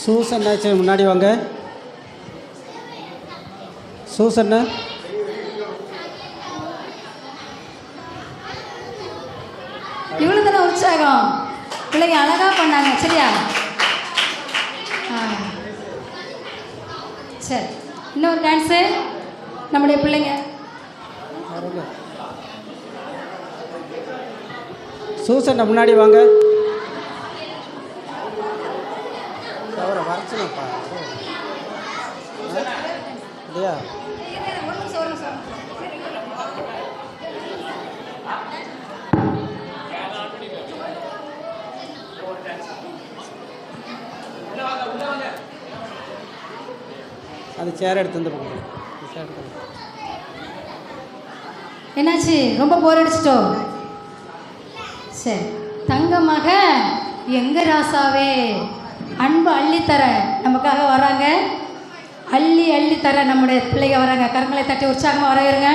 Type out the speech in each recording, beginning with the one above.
Susan ஆச்சு, முன்னாடி வாங்க. சூசன்னு இவ்வளோ தானே உற்சாகம். பிள்ளைங்க அழகாக பண்ணாங்க. சரியா? சரி, இன்னொரு டான்ஸு நம்முடைய பிள்ளைங்க. சூசன் முன்னாடி வாங்க. வரச்சுனப்பா இல்லையா? அது சேர் எடுத்து வந்து என்னாச்சு? ரொம்ப போர் அடிச்சிட்டோ? சரி, தங்கமாக எங்க ராசாவே அன்பு அள்ளித்தர நமக்காக வராங்க. அள்ளி அள்ளி தர நம்முடைய பிள்ளைங்க வராங்க. கரங்களை தட்டி உற்சாகமாக வரவேறுங்க.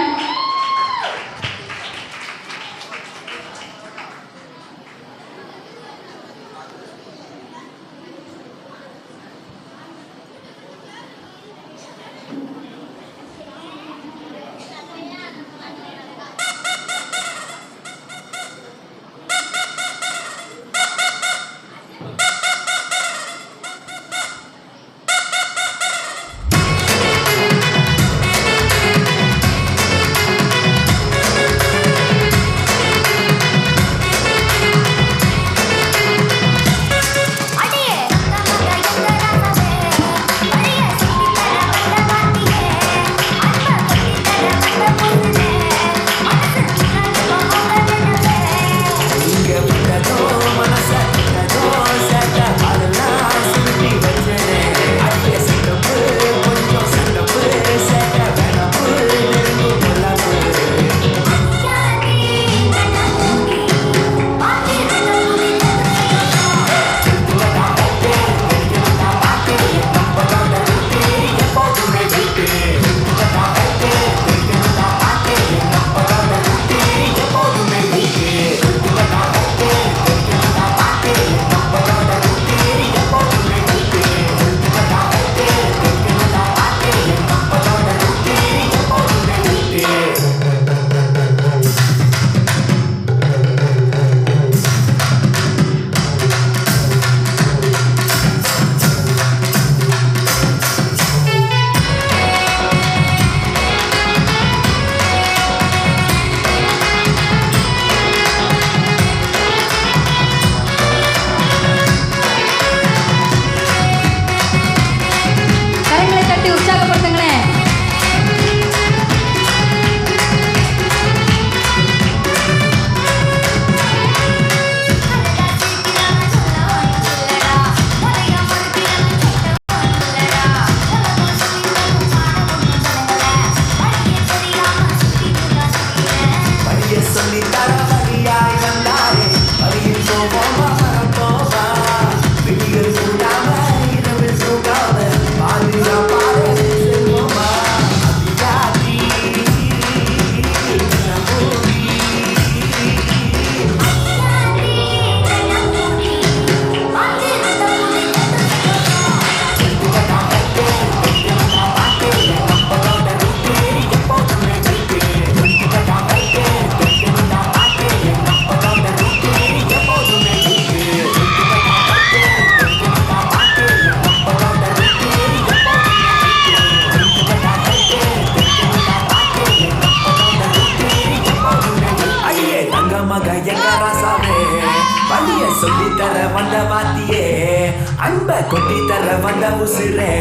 அன்ப கொட்டி தர வந்த உசுரே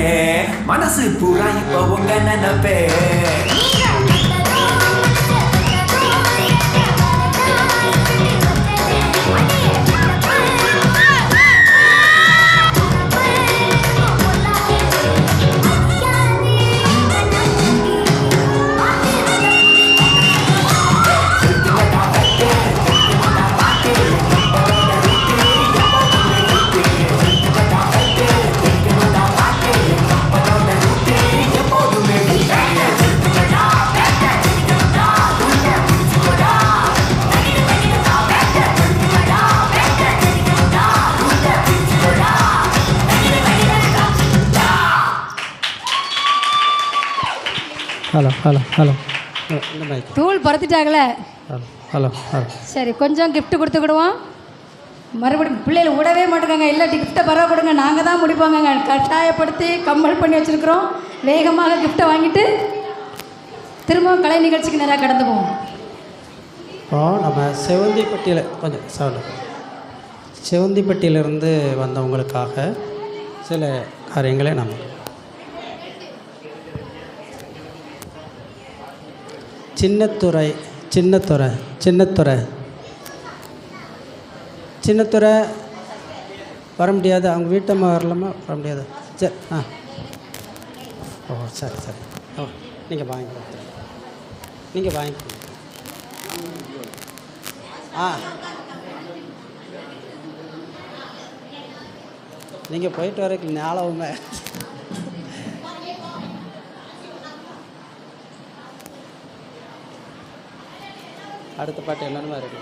மனசு பூரா இப்ப உங்க நினைப்பே ஹலோ ஹலோ ஹலோ இந்த மைக் தூள் பறத்துட்டாங்களே. Hello hello hello. சரி, கொஞ்சம் gift கொடுத்துக்கிடுவோம். மறுபடியும் பிள்ளைகள் விடவே மாட்டேங்க. இல்லாட்டி கிஃப்ட்டை பரவ கொடுங்க, நாங்கள் தான் முடிப்பாங்க. கட்டாயப்படுத்தி கம்பல் பண்ணி வச்சுருக்குறோம். வேகமாக கிஃப்ட்டை வாங்கிட்டு திரும்பவும் கலை நிகழ்ச்சிக்கு நேராக கடந்து போவோம். இப்போ நம்ம செவந்திப்பட்டியில் கொஞ்சம் சவுண்டு, செவந்திப்பட்டியிலிருந்து வந்தவங்களுக்காக சில காரியங்களை நம்ம சின்னத்துறை சின்னத்துறை சின்னத்துறை சின்னத்துறை வர முடியாது. அவங்க வீட்டம்மா வரலாமா? வர முடியாது. சரி. ஓ சரி சரி. ஓ நீங்கள் வாங்கி நீங்கள் வாங்கி நீங்கள் போயிட்டு வரக்கு ஞாபகமே. அடுத்த பாட்டு என்னென்னமா இருக்கு?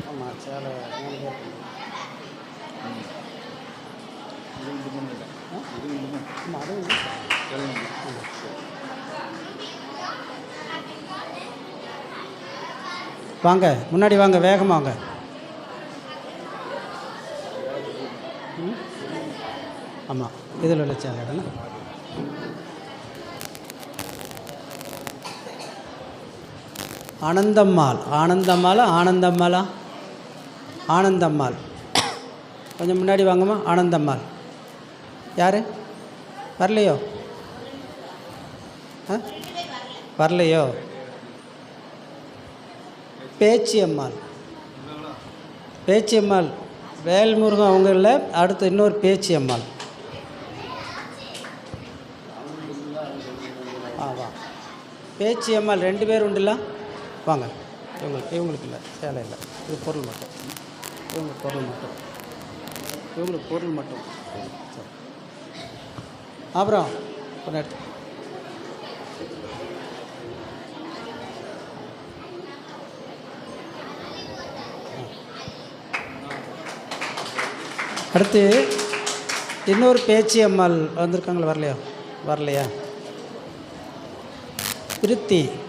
ஆமாம், சேலை 3 பேர். வாங்க, முன்னாடி வாங்க, வேகமாக வாங்க. ஆமாம், இதில் உள்ள சேலை தானே. ஆனந்தம்மாள் ஆனந்தம்மாளா ஆனந்தம்மாளா ஆனந்தம்மாள். கொஞ்சம் முன்னாடி வாங்கம்மா. ஆனந்தம்மாள் யார்? வரலையோ? வரலையோ? பேச்சியம்மாள். பேச்சியம்மாள் வேல்முருகன் அவங்க இல்லை, அடுத்து இன்னொரு பேச்சியம்மாள். வா. பேச்சியம்மாள் 2 பேர் உண்டுல்ல, வாங்க. இவங்களுக்கு இல்லை, சேலை இல்லை. இது பொருள் மட்டும். இவங்களுக்கு பொருள் மட்டும். இவங்களுக்கு பொருள் மட்டும். சரி. அப்புறம் ஒன்று எடுத்து அடுத்து இன்னொரு பேச்சியம்மாள் வந்திருக்காங்களா? வரலையா? வரலையா?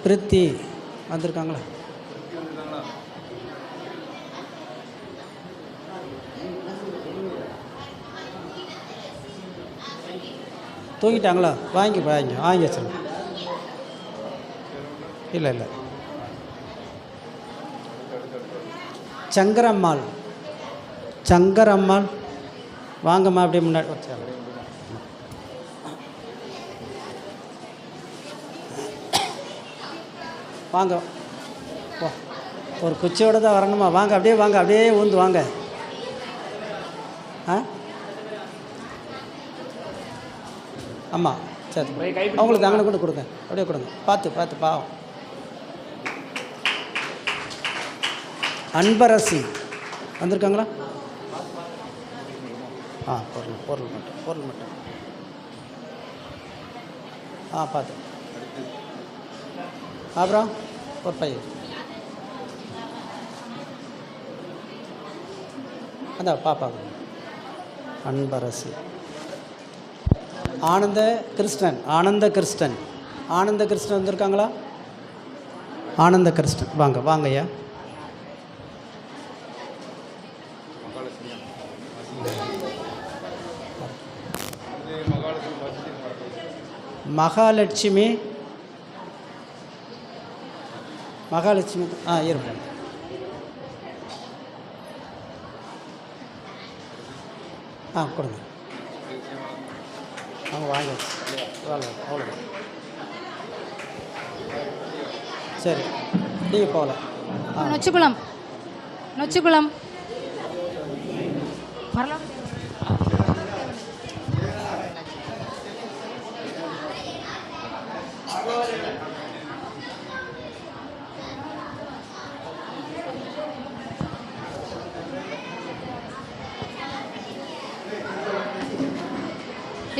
பிரித்தி வந்திருக்காங்களா? தூங்கிட்டாங்களா? வாங்கி வச்சுருங்க. இல்லை சங்கரம்மாள் வாங்கம்மா, அப்படியே முன்னாடி வச்சாங்க. வாங்க. ஒரு குச்சியோடு தான் வரணுமா? வாங்க, அப்படியே ஊந்து வாங்க. ஆமாம், சரி. அவங்களுக்கு அங்கே கூட கொடுங்க, அப்படியே கொடுங்க. பார்த்து பாவம். அன்பரசி வந்திருக்காங்களா? பொருள் மட்டும். பார்த்து. அப்புறம் ஒரு பையன் அதான் பாப்பா. அன்பரசி. ஆனந்த கிருஷ்ணன் வந்திருக்காங்களா? ஆனந்த கிருஷ்ணன் வாங்க ஐயா. மகாலட்சுமி இருப்பேன். கொடுங்க. அவங்க வாங்க. அவ்வளோ. சரி, நீங்கள் போகலாம். நொச்சிக்குளம்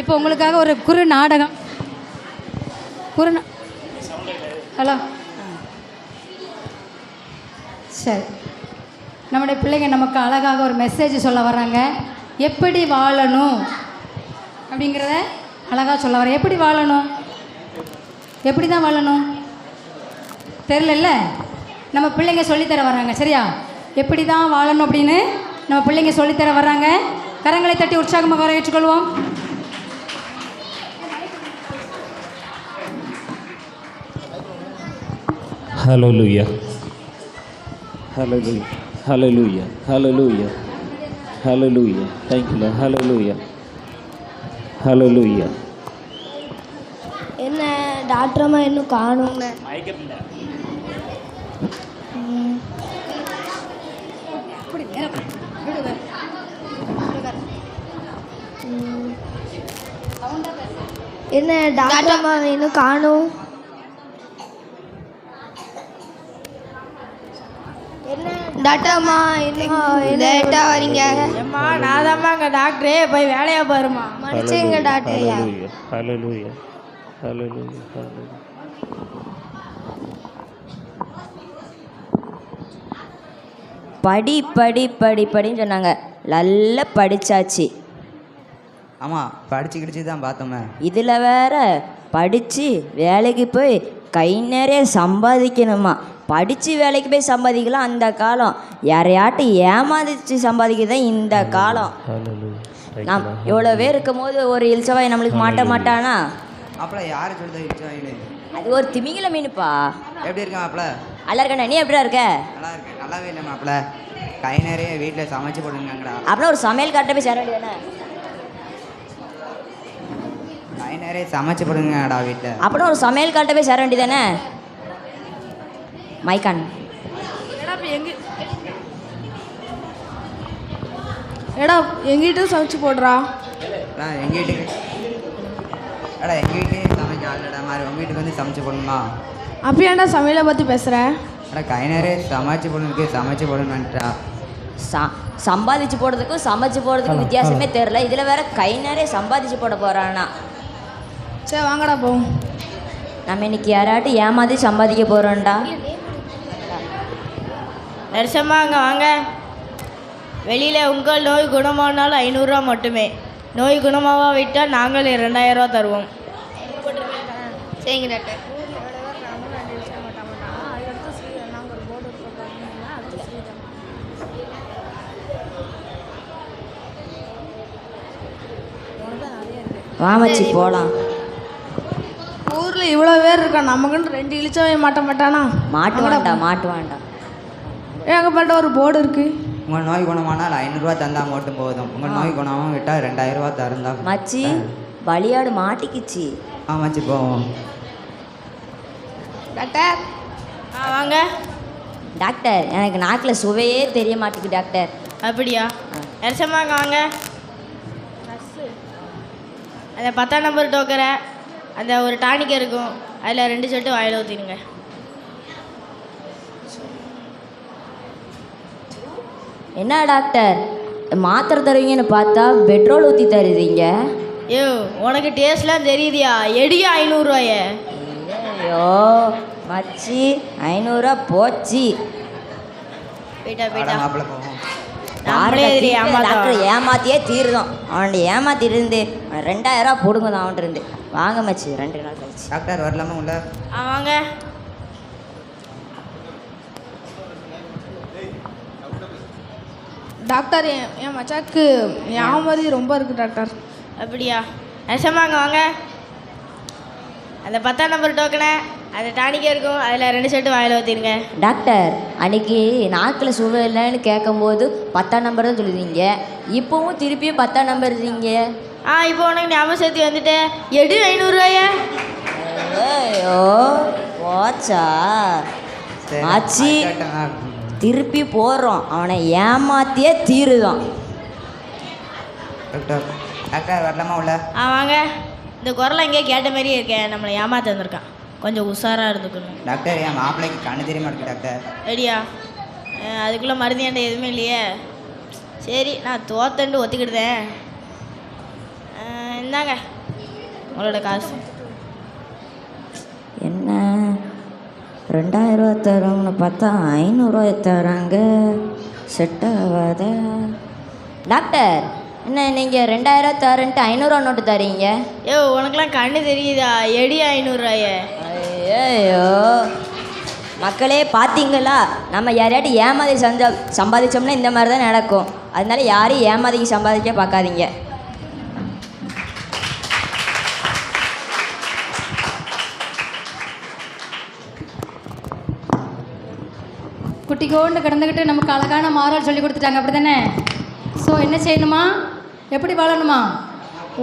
இப்போ உங்களுக்காக ஒரு குறு நாடகம். ஹலோ. சரி, நம்முடைய பிள்ளைங்க நமக்கு அழகாக ஒரு மெசேஜ் சொல்ல வர்றாங்க. எப்படி வாழணும் அப்படிங்கிறத அழகாக சொல்ல வரேன். எப்படி வாழணும், எப்படி தான் வாழணும் தெரிலல்ல. நம்ம பிள்ளைங்க சொல்லித்தர வர்றாங்க, சரியா? எப்படி தான் வாழணும் அப்படின்னு நம்ம பிள்ளைங்க சொல்லித்தர வர்றாங்க. கரங்களை தட்டி உற்சாகமாக வரவேற்றுக்கொள்வோம். Hallelujah. Hallelujah. Hallelujah. Hallelujah. Hallelujah. Thank you, Lord. Hallelujah. Hallelujah. என்ன டாக்டர் அம்மா இன்னும் காணுங்க. என்ன டாக்டர் அம்மா இன்னும் காணும். என்ன டாக்டர் அம்மா இன்னும் லேட்டா வரீங்க. அம்மா நான் தான்மா அங்கே டாக்டரே, போய் வேலையா பாருமா. மன்னிச்சுங்க டாக்டர் ஐயா. Hallelujah. Hallelujah. Hallelujah. படி படி படி படின்னு சொன்னாங்க. நல்லா படித்தாச்சு. ஆமாம், படிச்சு கிடிச்சு தான் பார்த்தோமே. இதில் வேற படித்து வேலைக்கு போய் கை நிறைய சம்பாதிக்கணுமா. படித்து வேலைக்கு போய் சம்பாதிக்கலாம் அந்த காலம், யாரையாட்டும் ஏமாதிச்சு சம்பாதிக்கதான் இந்த காலம். நாம் இவ்வளோ பேர் இருக்கும் போது ஒரு இல்சவாய் நம்மளுக்கு மாட்ட மாட்டானா? மாப்பிள்ள யாரு சொல்லுது இல்சவாயின்னு? அது ஒரு திமிங்கல மீனுப்பா. எப்படி இருக்க மாப்பிள்ள? நல்லா இருக்கண்ணா, நீ எப்படியா இருக்க? நல்லா இருக்கேன். நல்லாவே இல்லை மாப்பிள்ள, கை நிறைய வீட்டில் சமைச்சு போடுங்கடா. அப்படின்னா ஒரு சமையல் கட்ட போய் சேர வேண்டியதானே? கை நிறைய சமைச்சு போடுங்கடா வீட்டில். அப்படின்னா ஒரு சமையல் கட்ட போய் சேர வேண்டியதானே? மைக்கான் ஏடா எங்கிட்ட சமைச்சு போடுறா. எங்கள் வீட்டுக்கு எங்கள் வீட்டையே சமைக்க ஆளுடா மாதிரி உங்கள் வீட்டுக்கு வந்து சமைச்சு போடணுமா? அப்படியாண்டா சமையலை பற்றி பேசுகிறேன். கை நிறைய சமைச்சு போடணுக்கு சமைச்சு போடணுன்ட்டா. சம்பாதிச்சு போடுறதுக்கும் சமைச்சு போடுறதுக்கும் வித்தியாசமே தெரில. இதில் வேற கை நிறைய சம்பாதிச்சு போட போகிறானா. சரி வாங்கடா போவோம். நம்ம இன்னைக்கு யாராட்டும் ஏமாதி சம்பாதிக்க போகிறோம்டா. நர்சம்மா அங்கே வாங்க. வெளியில் உங்கள் நோய் குணமானாலும் 500 ரூபா மட்டுமே. நோய் குணமாக விட்டால் நாங்கள் 2000 ரூபா தருவோம். சரிங்க டாக்டர். வாமச்சி போகலாம். ஊரில் இவ்வளோ பேர் இருக்கா, நமக்குன்னு 2 இழிச்சவே மாட்ட மாட்டானா? மாட்டுவான்டா. ஏகப்பட்ட ஒரு போர்டு இருக்குது. உங்கள் நோய் குணமானால் 500 ரூபா தந்தால் மட்டும் போதும். உங்கள் நோய் குணமாக விட்டால் 2000 ரூபா தருந்தா. மச்சி பலியாடு மாட்டிக்கிச்சு. மச்சி போவோம். டாக்டர் வாங்க. டாக்டர் எனக்கு நாக்கில் சுவையே தெரிய மாட்டேங்குது டாக்டர். அப்படியா? நர்சம்மா அங்கே வாங்க. அந்த 10ஆம் நம்பர் டோக்கரை அந்த ஒரு டானிக் இருக்கும், அதில் 2 சொட்டு வாயில் ஊற்றிடுங்க. என்ன டாக்டர் மாத்திரை தருவீங்கன்னு பார்த்தா பெட்ரோல் ஊற்றி தருவீங்க. ஐயோ உனக்கு டேஸ்ட்லாம் தெரியுதியா? எடியா 500 ரூபாய. ஐயோ மச்சி 500 ரூபா போச்சு. போயிட்டா மாப்பிள்ள போவோம். டாக்டர் ஏமாத்தியே தீருதான். அவன்கிட்ட ஏமாத்திட்டு இருந்து 2000 ரூபா போடுங்க தான் அவன்கிட்ட இருந்து. வாங்க மச்சி 2 நாள் கழிச்சு. டாக்டர் வரலாமா உள்ள? வாங்க. டாக்டர் என் மச்சாக்கு ஞாபகம் ரொம்ப இருக்குது டாக்டர். அப்படியா? நெசமாங்க வாங்க. அந்த 10ஆம் நம்பர் டோக்கனை அந்த டானிக்கே இருக்கும், அதில் 2 சொட்டு வாயில் ஊற்றிடுங்க. டாக்டர் அன்னைக்கு நாக்கில் சுவை இல்லைன்னு கேட்கும்போது 10ஆம் நம்பர் தான் சொல்லுவீங்க, இப்போவும் திருப்பியும் 10ஆம் நம்பர் இருக்கீங்க. இப்போ உனக்கு ஞாபகம் சேர்த்து வந்துட்டு எடு 500 ரூபாய. ஐயோ போச்சா ஆச்சி. திருப்பி போடுறோம், அவனை ஏமாத்தியே தீருதான். டாக்டர் டாக்டர் வரலாமா உள்ள? வாங்க. இந்த குரலை எங்கேயே கேட்ட மாதிரியே இருக்கேன், நம்மளை ஏமாத்த வந்திருக்கான், கொஞ்சம் உஷாராக இருந்துக்கணும். டாக்டர் என் மாப்பிள்ளைக்கு கண்ணு தெரிய மாட்டேங்குது டாக்டர். ரெடியா? அதுக்குள்ளே மருந்தியாண்ட எதுவுமே இல்லையே. சரி நான் தோத்தண்டு ஒத்துக்கிடுதேன். இந்தாங்க உங்களோட காசு. என்ன 2000 ரூபா தருவாங்கன்னு பார்த்தா 500 ரூபாய் தராங்க, செட் ஆகாத. டாக்டர் என்ன நீங்கள் 2000 தரேன்ட்டு 500 நோட்டு தரீங்க? ஏ உனக்குலாம் கண்ணு தெரியுதா? எடி 500 ஐயோ மக்களே பார்த்தீங்களா, நம்ம யாரையாட்டி ஏமாதி சம்பாதிச்சோம்னா இந்த மாதிரி தான் நடக்கும். அதனால யாரையும் ஏமாதிக்கு சம்பாதிக்க பார்க்காதீங்க. குட்டிக்கோண்டு கிடந்துக்கிட்டு நமக்கு அழகான மாறல் சொல்லி கொடுத்துட்டாங்க, அப்படி தானே? ஸோ என்ன செய்யணுமா, எப்படி வாழணுமா?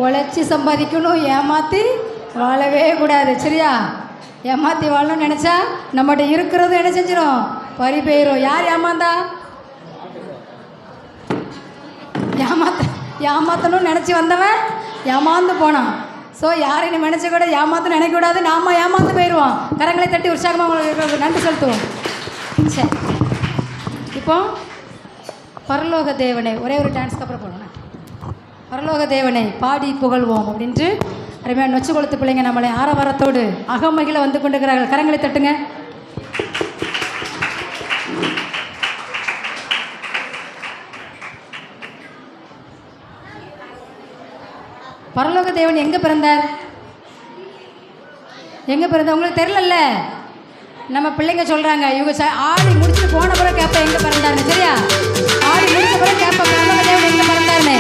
உழைச்சி சம்பாதிக்கணும், ஏமாற்றி வாழவே கூடாது. சரியா? ஏமாற்றி வாழணும்னு நினச்சா நம்மகிட்ட இருக்கிறதும் என்ன செஞ்சிடும், பறி போயிடும். யார் ஏமாந்தா? ஏமாற்றணும்னு நினச்சி வந்தவன் ஏமாந்து போனான். ஸோ யாரையும் நினச்ச கூட ஏமாற்றணும் நினைக்கக்கூடாது. நாம் ஏமாந்து போயிடுவோம். கரங்களை தட்டி உற்சாகமாக உங்களுக்கு நன்றி செலுத்துவோம். சரி, இப்போ பரலோக தேவனை ஒரே ஒரு டான்ஸ்க்கு அப்புறம் போகணும். பரலோக தேவனை பாடி புகழ்வோம் அப்படின்ட்டு அருமையான நொச்சு கொளுத்து பிள்ளைங்க நம்மளை ஆரவாரத்தோடு அகமகில வந்து கொண்டிருக்கிறார்கள். கரங்களை தட்டுங்க. பரலோக தேவன் எங்கே பிறந்தார்? எங்கே பிறந்தார் உங்களுக்கு தெரியலல்ல? நம்ம பிள்ளைங்க சொல்கிறாங்க, இவங்க ஆடி முடிச்சுட்டு போன பிறகு கேட்ப எங்கே பிறந்தாருன்னு. சரியா? ஆடி முடிச்ச பிறகு கேட்ப பரலோக தேவன் எங்கே பிறந்தாருன்னு.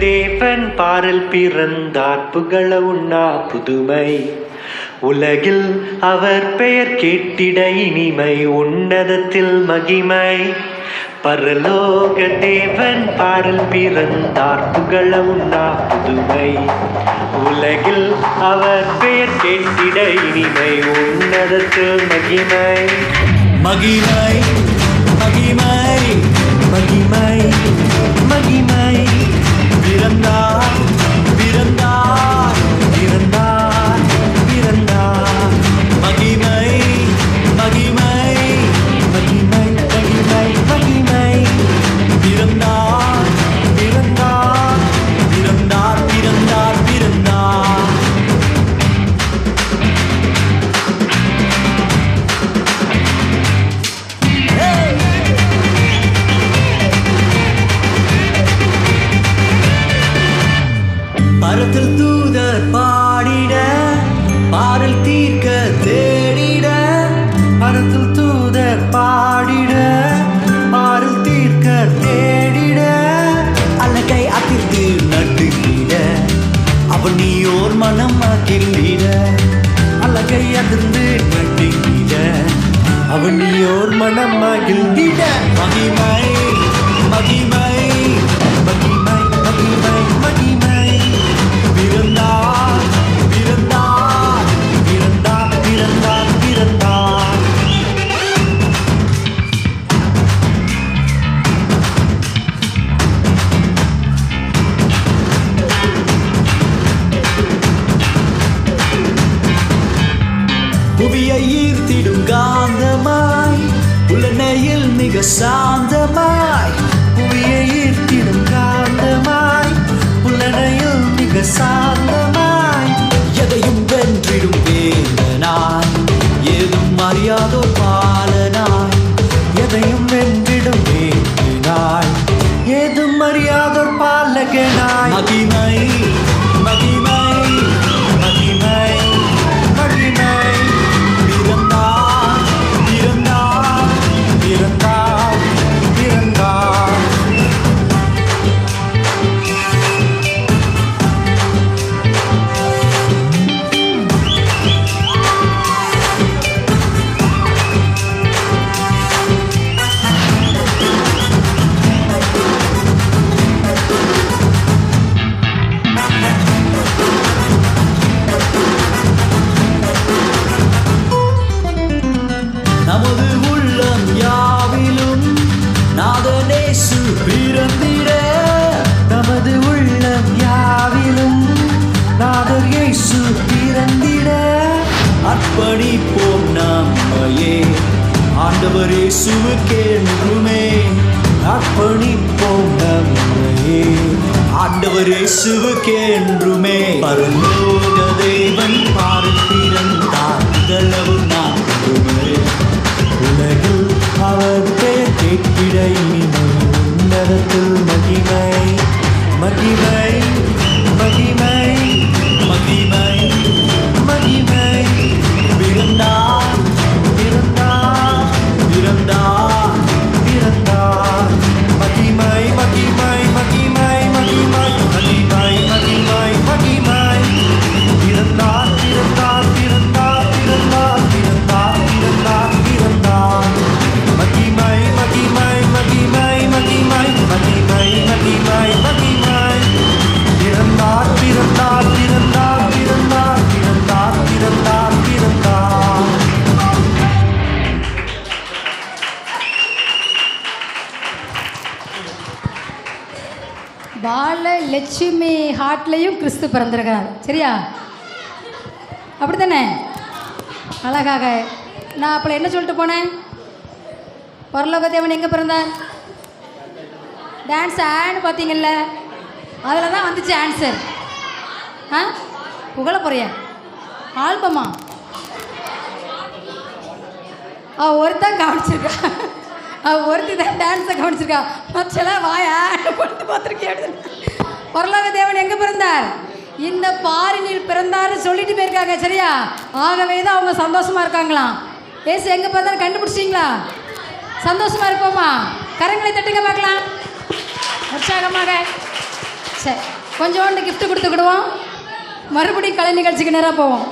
தேவன் பாரில் பிறந்தார், புகழ உண்ணா புதுமை. உலகில் அவர் பெயர் கேட்டிட இனிமை, உன்னதத்தில் மகிமை. பரலோக தேவன் பாரில் பிறந்தார், புகழ உண்ணா புதுமை. உலகில் அவர் பெயர் கேட்டிட இனிமை, உன்னதத்தில் மகிமை. மகிமை மகிமை மகிமை மகிமை. பிறந்தார் பிறந்தார் பிறந்தார் பிறந்தார். மகிமை மகிமை மகிமை மகிமை மகிமை. பிறந்தார் பிறந்தார் பிறந்தார் பிறந்தார் பிறந்தார். பரத்தில் தூதர் பாடிட, பாரில் தீர்க்க தேடிட. பரத்தில் தூதர் பாடிட, பாரில் தீர்க்க தேடிட. அழகை அதிர்ந்து நட்டுகிட, அவன் நீயோர் மனம் ஆக்கிட. அழகை அதிர்ந்து நட்டுகிட, அவன் நீயோர் மனம் ஆகிட. மகிமை மகிமை மகிமை மகிமை மகிமை. பிறந்தார் பிறந்தார் பிறந்தார் பிறந்தார் பிறந்தார். புவியை ஈர்த்திடும் காந்தமாய், புலனையில் மிக சாந்தமாய். புவியை ஈர்த்திடும் காந்தமாய், புலனையில் மிக சாந்தமாய். எதையும் வென்றிடும் வேந்தனாய், ஏதும் அறியாதோர் பாலனாய். எதையும் வென்றிடும் வேந்தனாய், ஏதும் அறியாதோர் பாலகனாய். மகிமை மகிமை மகிமை மகிமை. பிறந்தார் பிறந்தார் பிறந்தார் பிறந்தார். நமது உள்ளம் யாவிலும் நாதனேசு பிறந்திட. நமது உள்ளம் யாவிலும் நாதர் இயேசு பிறந்திட. அர்ப்பணிப்போம் நம்மையே ஆண்டவர் இயேசுவுக்கே என்றுமே அர்ப்பணிப்போம் நம்மையே. ஆண்டவர் இயேசுவுக்கே என்றுமே பரலோக தேவன் பார்த்திருந்தார் இகளவு நான் உலகில் அவர் பெயர் கேட்கிட இனிமை உன்னதத்தில் மகிமை மகிமை மகிமை மகிமை மகிமை பிறந்தார் பிறந்தார் பிறந்தார் பிறந்தார் மகிமை மகிமை மகிமை மகிமை மகிமை மகிமை மகிமை பிறந்தார் பிறந்தார் பிறந்தார் பிறந்தார் பிறந்தார் பிறந்தார் பிறந்தார் மகிமை மகிமை மகிமை மகிமை மகிமை மகிமை மகிமை பிறந்தார் பிறந்தார் பிறந்தார் பிறந்தார் பிறந்தார் பிறந்தார் பிறந்தார். பாலலட்சுமி ஹார்ட்லேயும் கிறிஸ்து பிறந்திருக்கிறார். சரியா? அப்படி தானே? அழகாக. நான் அப்போ என்ன சொல்லிட்டு போனேன்? பரலோக தேவன் எங்கே பிறந்தார்? டான்ஸ் ஆன்னு பார்த்தீங்கல்ல, அதில் தான் வந்துச்சு ஆன்சர். ஆ புகழ போறியா? ஆல்பமா? ஒருத்தன் கவனிச்சிருக்கா, ஒருத்தி தான் டான்ஸை கவனிச்சிருக்கா, மற்றெல்லாம் வாயா போட்டு பார்த்துருக்கேன். பரலோக தேவன் எங்கே பிறந்தார்? இந்த பாரினில் பிறந்தாருன்னு சொல்லிட்டு போயிருக்காங்க. சரியா? ஆகவே தான் அவங்க சந்தோஷமாக இருக்காங்களாம். ஏசு எங்கே பிறந்தாரு கண்டுபிடிச்சிங்களா? சந்தோஷமாக இருப்போமா? கரங்களை தட்டுங்க பார்க்கலாம் உற்சாகமாக. சரி, கொஞ்சோண்டு கிஃப்ட் கொடுத்துக்கிடுவோம். மறுபடியும் கலை நிகழ்ச்சிக்கு நேராக போவோம்.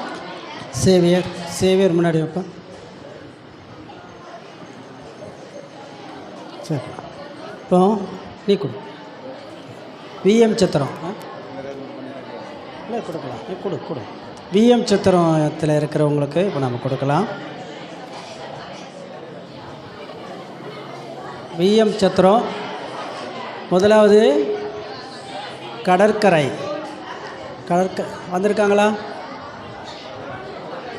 சேவியர் முன்னாடி வைப்போம். சரி, இப்போ நீ கொடு. விஎம் சித்திரம் இல்லை கொடுக்கலாம். நீ கொடு. விஎம் சித்திரத்தில் இருக்கிறவங்களுக்கு இப்போ நம்ம கொடுக்கலாம். விஎம் சித்திரம் முதலாவது கடற்கரை வந்திருக்காங்களா?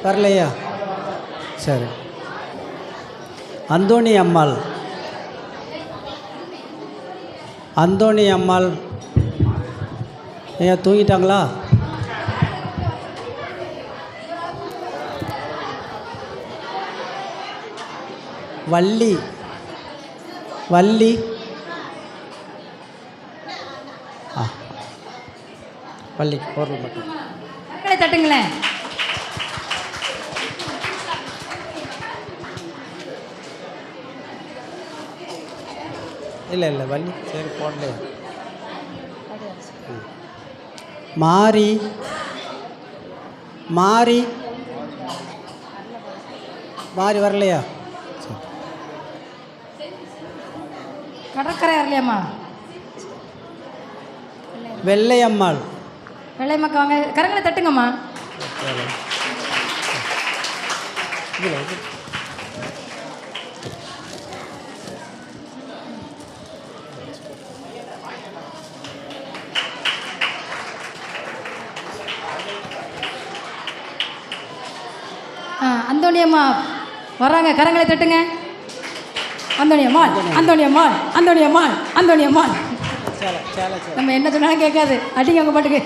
வரலையா? சரி. அந்தோணி அம்மாள் ஏன் தூங்கிட்டாங்களா? வள்ளி பள்ளி பொருள் மட்டும் தட்டுங்களேன். இல்லை வள்ளி சரி போடலையா? மாறி வரலையா? கடற்கரை வரலையாம்மா? வெள்ளையம்மாள் வெள்ளையம்மாக்கா வாங்க, கரங்களை தட்டுங்கம்மா. அந்தோணியம்மா வர்றாங்க, கரங்களை தட்டுங்க. அந்தோணியம்மாள் நம்ம என்ன சொன்னாலும் கேட்காது. அடிங்க அவங்க பாட்டுக்கு.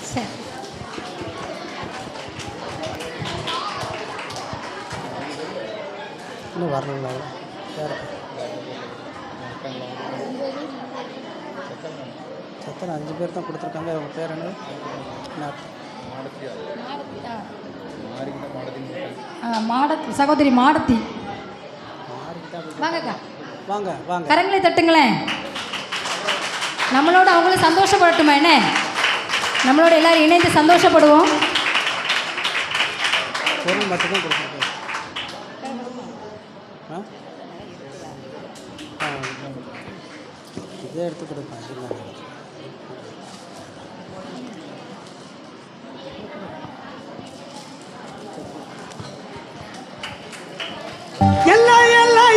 சரி, இன்னும் வரல. சத்தனை 5 பேர் தான் கொடுத்துருக்காங்க. அவங்க பேர் என்ன? சகோதரி மாடத்தி. வாங்கக்கா, வாங்க. கரங்களை தட்டுங்களேன். நம்மளோட அவங்களும் சந்தோஷப்படட்டுமா? என்ன, நம்மளோட எல்லாரும் இணைந்து சந்தோஷப்படுவோம். பொருள் மட்டும்தான் கொடுத்துருக்கேன். இதே எடுத்து கொடுப்பேன்.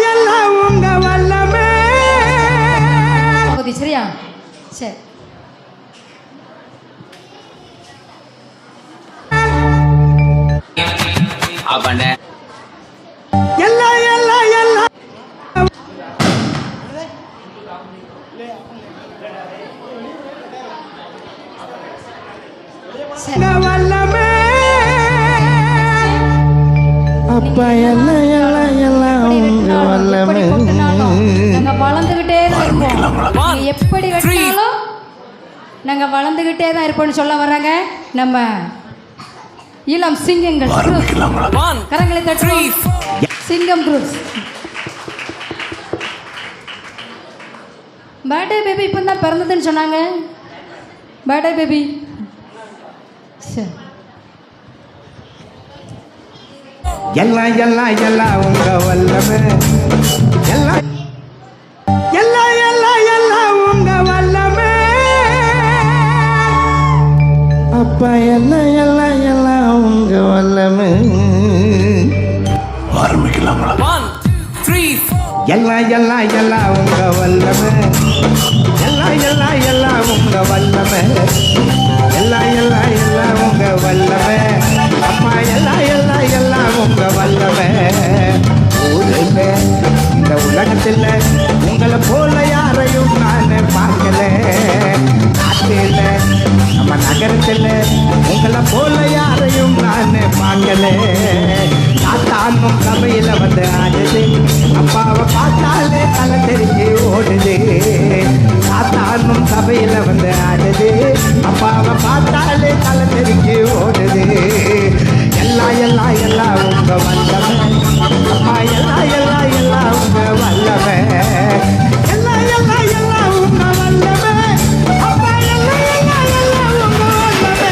எல்லாம் உங்க வல்லமே. சரியா? சரி, அவனை அப்பா எல்லாம் எல்லாம் எல்லாம் உங்க வல்லமை. நாங்கள் வளர்ந்துக்கிட்டே தான் இருப்போம். நீங்க எப்படி வெட்டினாலும் நாங்கள் வளர்ந்துக்கிட்டே தான் இருப்போம்னு சொல்ல வர்றாங்க நம்ம இளம் சிங்கங்கள். கரங்களை தட்டி சிங்கம் குரூப்ஸ். பர்த்டே பேபி இப்போ தான் பிறந்ததுன்னு சொன்னாங்க. பர்த்டே பேபி சரி. எல்லாம் எல்லாம் எல்லாம் உங்க வல்லமை. எல்லாம் எல்லாம் எல்லாம் எல்லாம் உங்க வல்லமை. அப்பா எல்லாம் எல்லாம் எல்லாம் உங்க வல்லமை. ஆரம்பிக்கலாங்களா? எல்லாம் எல்லாம் எல்லாம் உங்க வல்லமை. எல்லாம் எல்லாம் எல்லாம் உங்க வல்லமை. எல்லாம் எல்லாம் எல்லாம் உங்க வல்லமை. அப்பா எல்லாம் எல்லாம் எல்லாம் உங்க வல்லமை. ஊரில் இந்த உலகத்தில் உங்களை போல யாரையும் நான் பார்க்கல. நாட்டில் நம்ம நகரத்தில் உங்களை போல யாரையும் நான் பார்க்கல. சாத்தானும் சபையில் வந்து ஆடுது. அப்பாவை பார்த்தாலே தலை தெரிஞ்சு ஓடுது. சாத்தானும் சபையில் வந்து ஆடுது. அப்பாவை பார்த்தாலே தலை தெரிஞ்சு ஓடுது. எல்லாம் எல்லாம் எல்லாம் உங்க வல்லமை. அப்பா எல்லாம் எல்லாம் எல்லாம் உங்க வல்லமை. எல்லாம் எல்லாம் எல்லாம் உங்க வல்லமை. அப்பா எல்லாம் எல்லாம் எல்லாம் உங்க வல்லமை.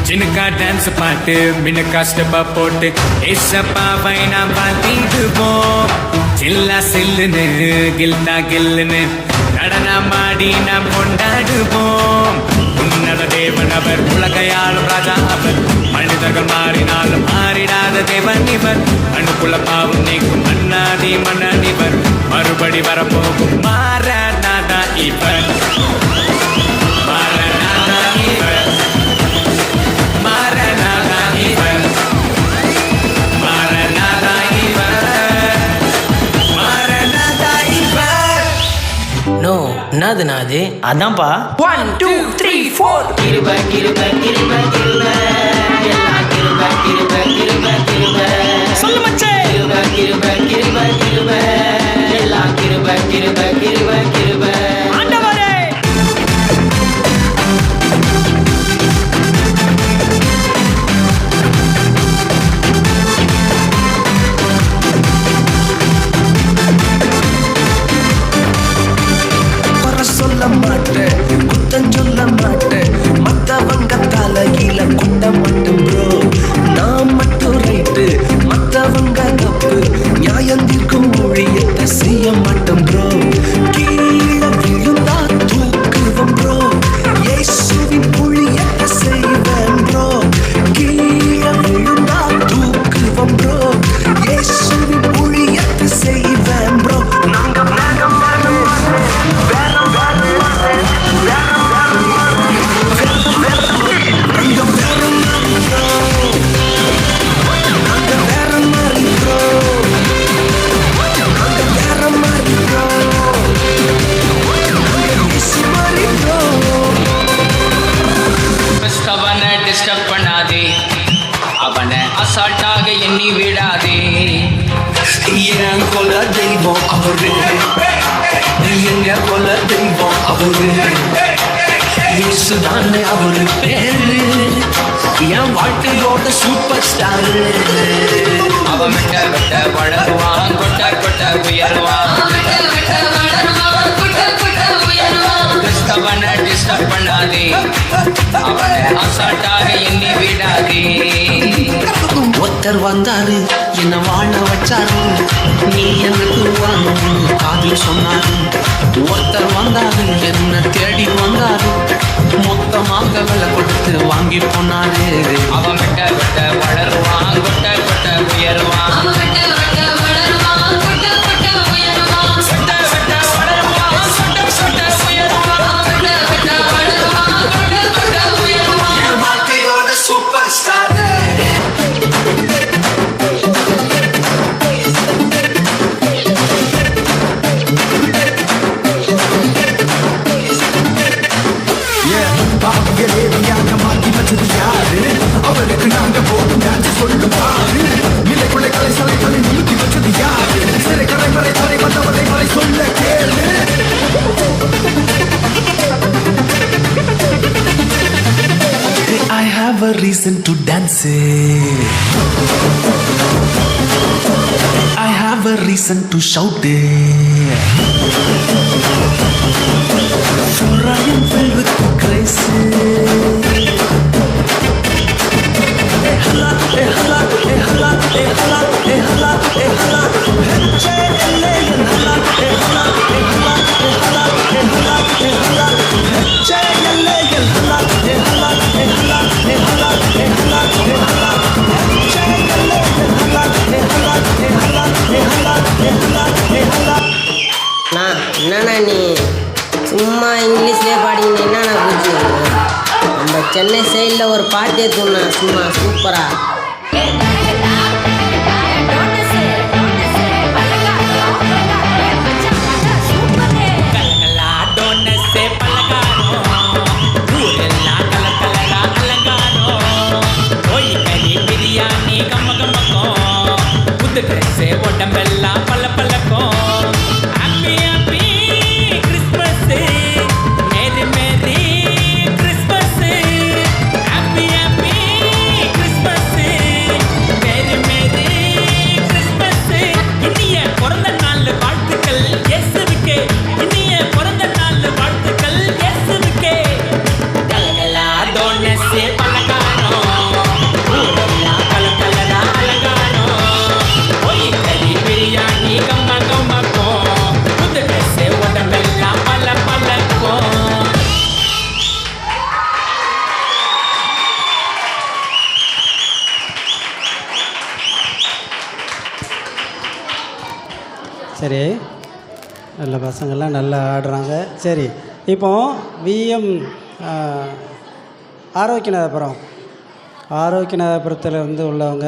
சின்னக்கா டான்ஸ் பாட்டு மின்னக்கா ஸ்டெப்பா போட்டு ஏசப்பாவை நாம் பார்த்திடுவோம். சில்லா சில்லுன்னு கில்தா கில்லுன்னு நடனமாடி நாம் கொண்டாடுவோம். உன்னத தேவன் அவர், உலகையாளும் ராஜா அவர். மனிதர்கள் மாறினாலும் மாறிடாத தேவன் இவர். அணுக்குள்ள பாவம் நீக்கும் மன்னாதி மன்னனிவர். மறுபடி வரப்போகும் மாறனாதா இவர். மாறனாதா இவர். மாறனாதா இவர். மாறனாதா இவர். மாறனாதா இவர். நோ என்னதுண்ணா அது? அதான்ப்பா 1 2 3 4 கிருப கிருப கிருப கிருப எல்லாம் கிருப கிருப கிருப கிருப. சொல்லு மச்சே. கிருப கிருப கிருப கிருப எல்லாம் கிருப கிருப கிருப கிருப. ஆண்டவரே சொல்ல மாட்டேன், குத்தம் சொல்ல மாட்டேன். மத்தவங்க தலையில குட்ட மட்டும் ப்ரோ. நான் மட்டும் ரைட்டு, மத்தவங்க தப்பு. நியாயம் தீர்க்கும் ஊழியத்தை செய்ய மாட்டோம் ப்ரோ. கீழே விழுந்தா தூக்குவோம் ப்ரோ. இயேசுவின் ஊழியத்தை செய்வேன் ப்ரோ. கீழே விழுந்தா தூக்குவோம் ப்ரோ. இயேசுவின் ஊழியத்தை செய்வேன் ப்ரோ. நாங்க டிஸ்டர்ப் பண்ணாதே. அவனை அசால்ட்டாக எண்ணி விடாதே. என் கொல தெய்வம் அவரு. எங்க கொல தெய்வம் அவரு. இயேசுதானே அவரு பேரு. என் வாழ்க்கையோட சூப்பர் ஸ்டாரு. அவன் விட்ட விட்ட வளருவான், கொட்ட கொட்ட உயருவான். கிறிஸ்தவனை டிஸ்டர்ப் பண்ணாதே. அவனை அசால்ட்டாக எண்ணி விடாதே. ஒருத்தர் வந்தாரு என்ன வாழ வச்சாரு. நீ எனக்கு வாங்கணும் காதில் சொன்னாரு. ஒருத்தர் வந்தாரு என்ன தேடி வந்தாரு. மொத்தமாக விலை கொடுத்து வாங்கி போனாரு. அவன் விட்ட விட்ட வளருவான், கொட்ட கொட்ட உயருவான். வாழ்க்கையோட சூப்பர் அங்க போகும் டான்ஸ் சொல்லு பாரு நிலைக்குள்ளே கலை சலைகளை நிறுத்தி வச்சது யாரு சிறை கரை வரை தரை வந்தவரை வரை சொல்ல கேளு I have a reason to dance. I have a reason to shout it. For I am filled with grace. Hala, hala, hala, hala, hala, hala. Hey, hala, hala, hala, hala, hala, hala. Hey, என்னண்ணா நீ சும்மா இங்கிலீஷ்லேயே பாடிங்க என்னண்ணா புரிஞ்சு நம்ம சென்னை சைடில் ஒரு பாட்டு ஏற்றுண்ணா சும்மா சூப்பராக உடம்பெல்லாம் பல்ல பல்லக்கும் happy happy Christmas merry merry Christmas happy happy Christmas merry merry Christmas இனிய பிறந்த நாள் வாழ்த்துக்கள் இயேசுவுக்கே இனிய பிறந்த நாள் வாழ்த்துக்கள் இயேசுவுக்கே கலகலா டோனஸே பலகாரம் ஊரெல்லாம் கலகலரா அலங்காரம் பிரியாணி கம்ம கம்மக்கும் புது ட்ரெஸ் உடம்பெல்லாம் பல்ல பல்லக்கும் சரி நல்ல பசங்கள்லாம் நல்லா ஆடுறாங்க. சரி இப்போ விஎம் ஆரோக்கியநாதபுரம் ஆரோக்கியநாதபுரத்தில் இருந்து உள்ளவங்க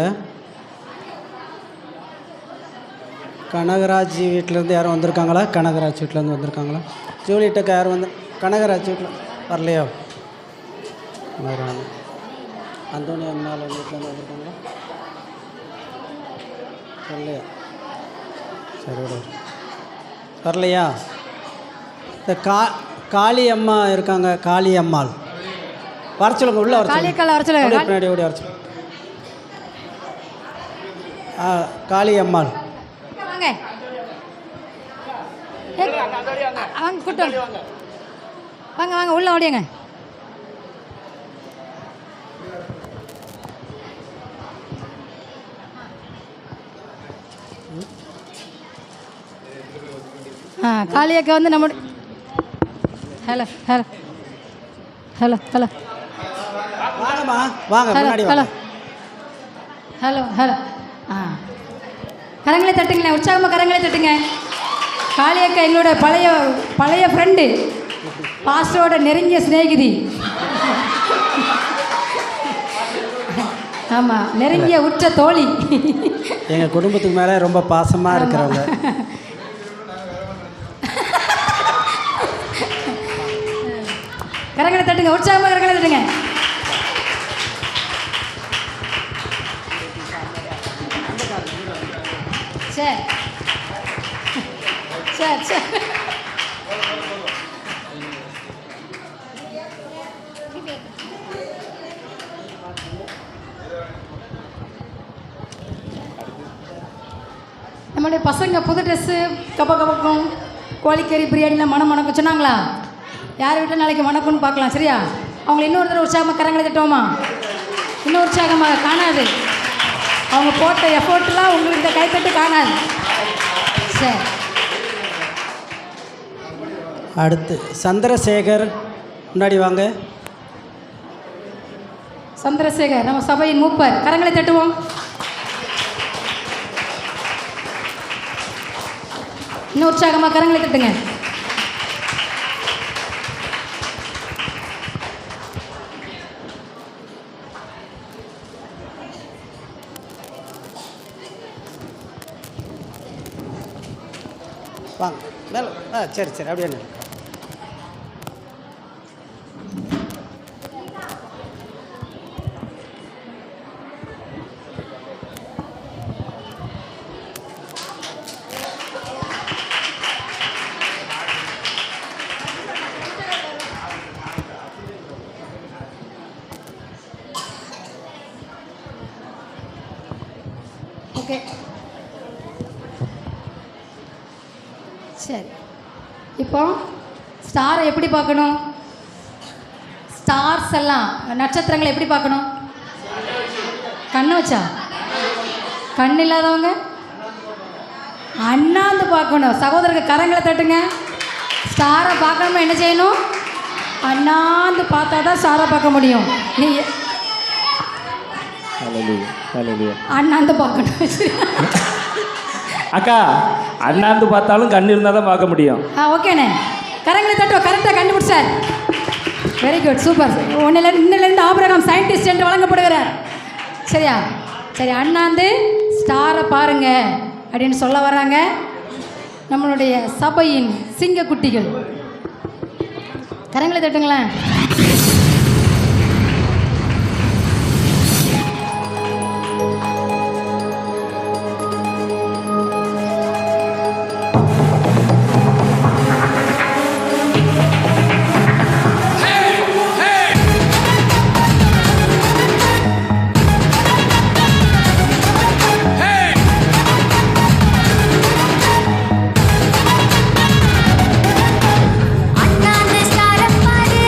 கனகராஜ் வீட்டிலேருந்து யாரும் வந்திருக்காங்களா? கனகராஜ் வீட்டிலேருந்து வந்திருக்காங்களா? ஜூலியட்டுக்கு யாரும் வந்து கனகராஜ் வீட்டில் வரலையோ? அந்தோனி அம்மாள் வீட்டிலேருந்து வந்திருக்காங்களா? வரலையா? சரி விட வரலையா? இந்த காளி அம்மா இருக்காங்க, காளி அம்மாள் வர சொல்லுங்க, உள்ளே வர சொல்லுங்க, பின்னாடி ஓடி வர சொல்லுங்க. காளி அம்மாள் வாங்க கூட்டம் வாங்க வாங்க உள்ள ஓடியாங்க. காளியக்கா வந்து நம்ம ஹலோ ஹலோ ஹலோ ஹலோ வாங்கம்மா வாங்க முன்னாடி ஹலோ ஹலோ ஹலோ கரங்களை தட்டுங்களேன், உற்சாகமாக கரங்களை தட்டுங்க. காளியக்கா எங்களோட பழைய ஃப்ரெண்டு, பாஸ்டரோட நெருங்கிய சிநேகிதி. ஆமாம், நெருங்கிய உற்ற தோழி. எங்கள் குடும்பத்துக்கு மேலே ரொம்ப பாசமாக இருக்கிறவங்க. கரங்களை தட்டுங்க, உற்சாகமாக கரங்களை தட்டுங்க. சரி சரி சரி நம்மளுடைய பசங்க புது ட்ரெஸ்ஸு கபக்கம் கோழிக்கறி பிரியாணிலாம் மணக்கும் சொன்னாங்களா? யார் வீட்டில் நாளைக்கு மணக்கும்னு பார்க்கலாம். சரியா? அவங்களை இன்னொரு தடவை உற்சாகமாக கரங்களை தட்டுவோமா? இன்னும் உற்சாகமாக காணாது. அவங்க போட்ட எஃபோர்ட்லாம் உங்களுக்கு இந்த கைத்தட்டு காணாது. சரி, அடுத்து சந்திரசேகர் முன்னாடி வாங்க. சந்திரசேகர் நம்ம சபையின் மூப்பர், கரங்களை தட்டுவோம். இன்னும் உற்சாகமாக கரங்களை தட்டுங்க. வாங்க மேலே. சரி சரி அப்படியே ஓகே சரி. இப்போ ஸ்டாரை எப்படி பார்க்கணும்? ஸ்டார்ஸ் எல்லாம் நட்சத்திரங்களை எப்படி பார்க்கணும்? கண்ணை வச்சா? கண் இல்லாதவங்க அண்ணாந்து பார்க்கணும். சகோதரருக்கு கரங்களை தட்டுங்க. ஸ்டாரை பார்க்கணுமா என்ன செய்யணும்? அண்ணாந்து பார்த்தா தான் ஸ்டாரை பார்க்க முடியும். நீ அண்ணாந்து பார்க்கணும். அக்கா அண்ணாந்து பார்த்தாலும் கண் இருந்தால் தான் பார்க்க முடியும். ஓகேண்ணே, கரங்களை தட்டுவோம். கரெக்டாக கண்டுபிடிச்சார். Very good, super. இன்னிலேருந்து ஆபிரகாம் சயின்டிஸ்ட் என்று வழங்கப்படுகிறார். சரியா? சரி, அண்ணாந்து ஸ்டாரை பாருங்க அப்படின்னு சொல்ல வராங்க நம்மளுடைய சபையின் சிங்கக்குட்டிகள். கரங்களை தட்டுங்களேன். அண்ணாந்து ஸ்டாரை பாரு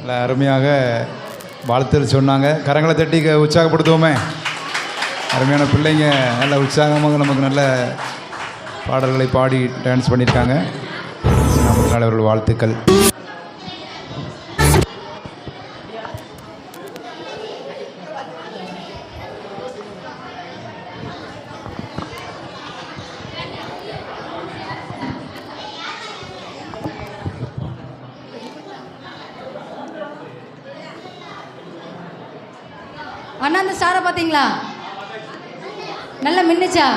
நல்லா அருமையாக வாழ்த்துக்கள் சொன்னாங்க. கரங்களை தட்டி உற்சாகப்படுத்துவோமே. அருமையான பிள்ளைங்க நல்ல உற்சாகமாக நமக்கு நல்ல பாடல்களை பாடி டான்ஸ் பண்ணியிருக்காங்க. நமக்கு அவர்கள் வாழ்த்துக்கள். அண்ணா அந்த ஸ்டாரை பார்த்தீங்களா? நல்லா மின்னுச்சா?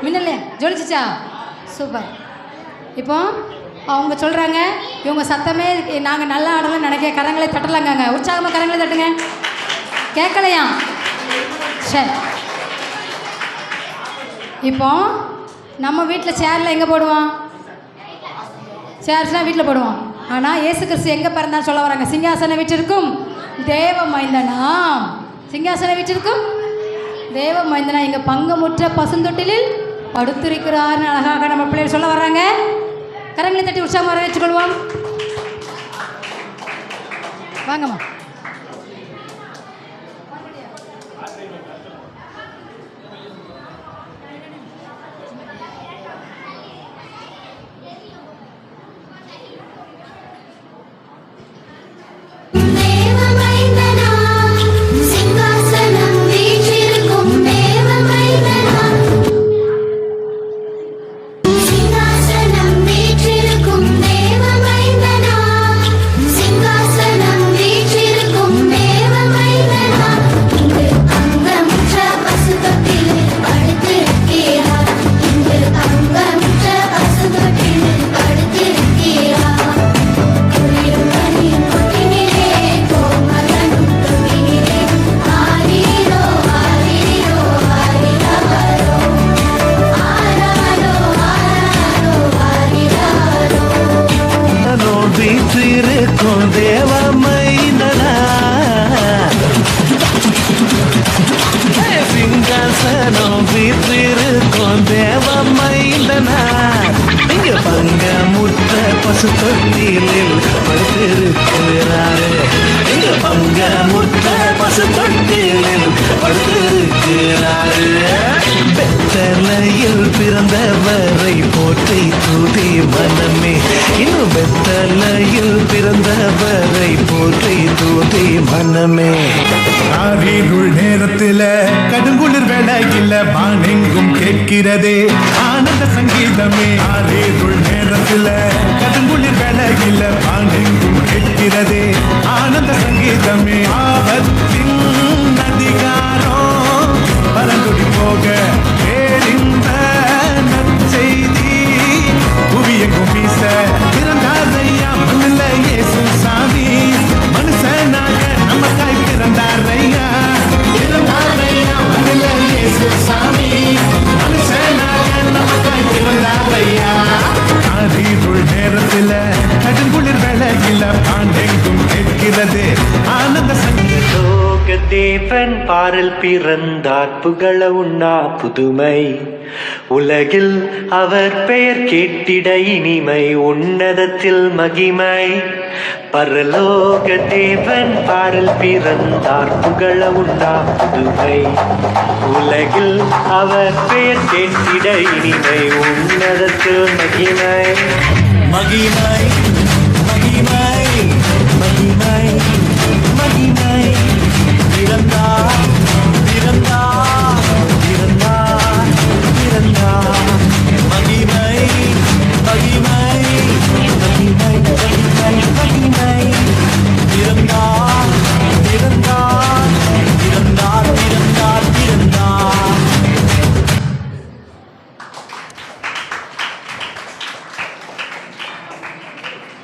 மின்னலே ஜொலிச்சிச்சா? சூப்பர். இப்போ அவங்க சொல்கிறாங்க இவங்க சத்தமே நாங்கள் நல்லா ஆடணும்னு நினைக்க கரங்களை தட்டலாங்க. உற்சாகமாக கரங்களை தட்டுங்க. கேட்கலையா? சரி. இப்போ நம்ம வீட்டில் சேரில் எங்கே போடுவோம்? சேர்ஸ்லாம் வீட்டில் போடுவோம். ஆனால் இயேசு கிறிஸ்து எங்கே பிறந்தான்னு சொல்ல வராங்க. சிங்காசனம் வீட்டிற்கும் தேவ மைந்தனா, சிங்காசன வீட்டிற்கும் தேவ மைந்தனா எங்கள் பங்கமுற்ற பசுந்தொட்டிலில் படுத்திருக்கிறார்னு அழகாக நம்ம பிள்ளைகள் சொல்ல வர்றாங்க. கரங்களை தட்டி உற்சாகமாக வரவேற்றுக்கொள்வோம். வாங்கம்மா. பெத்தலையில் பிறந்தவரை போற்றி துதி மனமே. இன்னும் பெத்தலையில் பிறந்தவரை போற்றி துதி மனமே. ஆவிருள் நேரத்தில் கடுங்குளிர் வேளையில் வானெங்கும் கேட்கிறதே ஆனந்த சங்கீதமே. ஆவிருள் நேரத்தில் கடுங்குளிர் வேளையில் வானெங்கும் கேட்கிறதே ஆனந்த சங்கீதமே. ஆபத்தின் அதிகாரம் பரங்குடி போக பேரிந்த நற்செய்தி புவியெங்கும் வீச பிறந்தாரையா மண்ணில் இயேசு சாமி. மனுஷனாக நமக்காய் பிறந்தாரையா, பிறந்தாரையா மண்ணில் இயேசு சாமி. மனுஷனாக நமக்காய் பிறந்தாரையா. ஆதிருள் நேரத்தில் கடுங்குளிர் வேளையில் பாண்டெங்கும் கேட்கிறது ஆனந்த சங்கீதம். தேவன் பாரில் பிறந்தார் புகழ உண்ணா புதுமை. உலகில் அவர் பெயர் கேட்டிட இனிமை உன்னதத்தில் மகிமை. பரலோக தேவன் பாரில் பிறந்தார் புகழ உண்ணா புதுமை. உலகில் அவர் பெயர் கேட்டிட இனிமை உன்னதத்தில் மகிமை. மகிமை மகிமை மகிமை மகிமை. பிறந்தார் பிறந்தார் பிறந்தார் பிறந்தார். மகிமை மகிமை மகிமை மகிமை மகிமை. பிறந்தார் பிறந்தார் பிறந்தார் பிறந்தார் பிறந்தார்.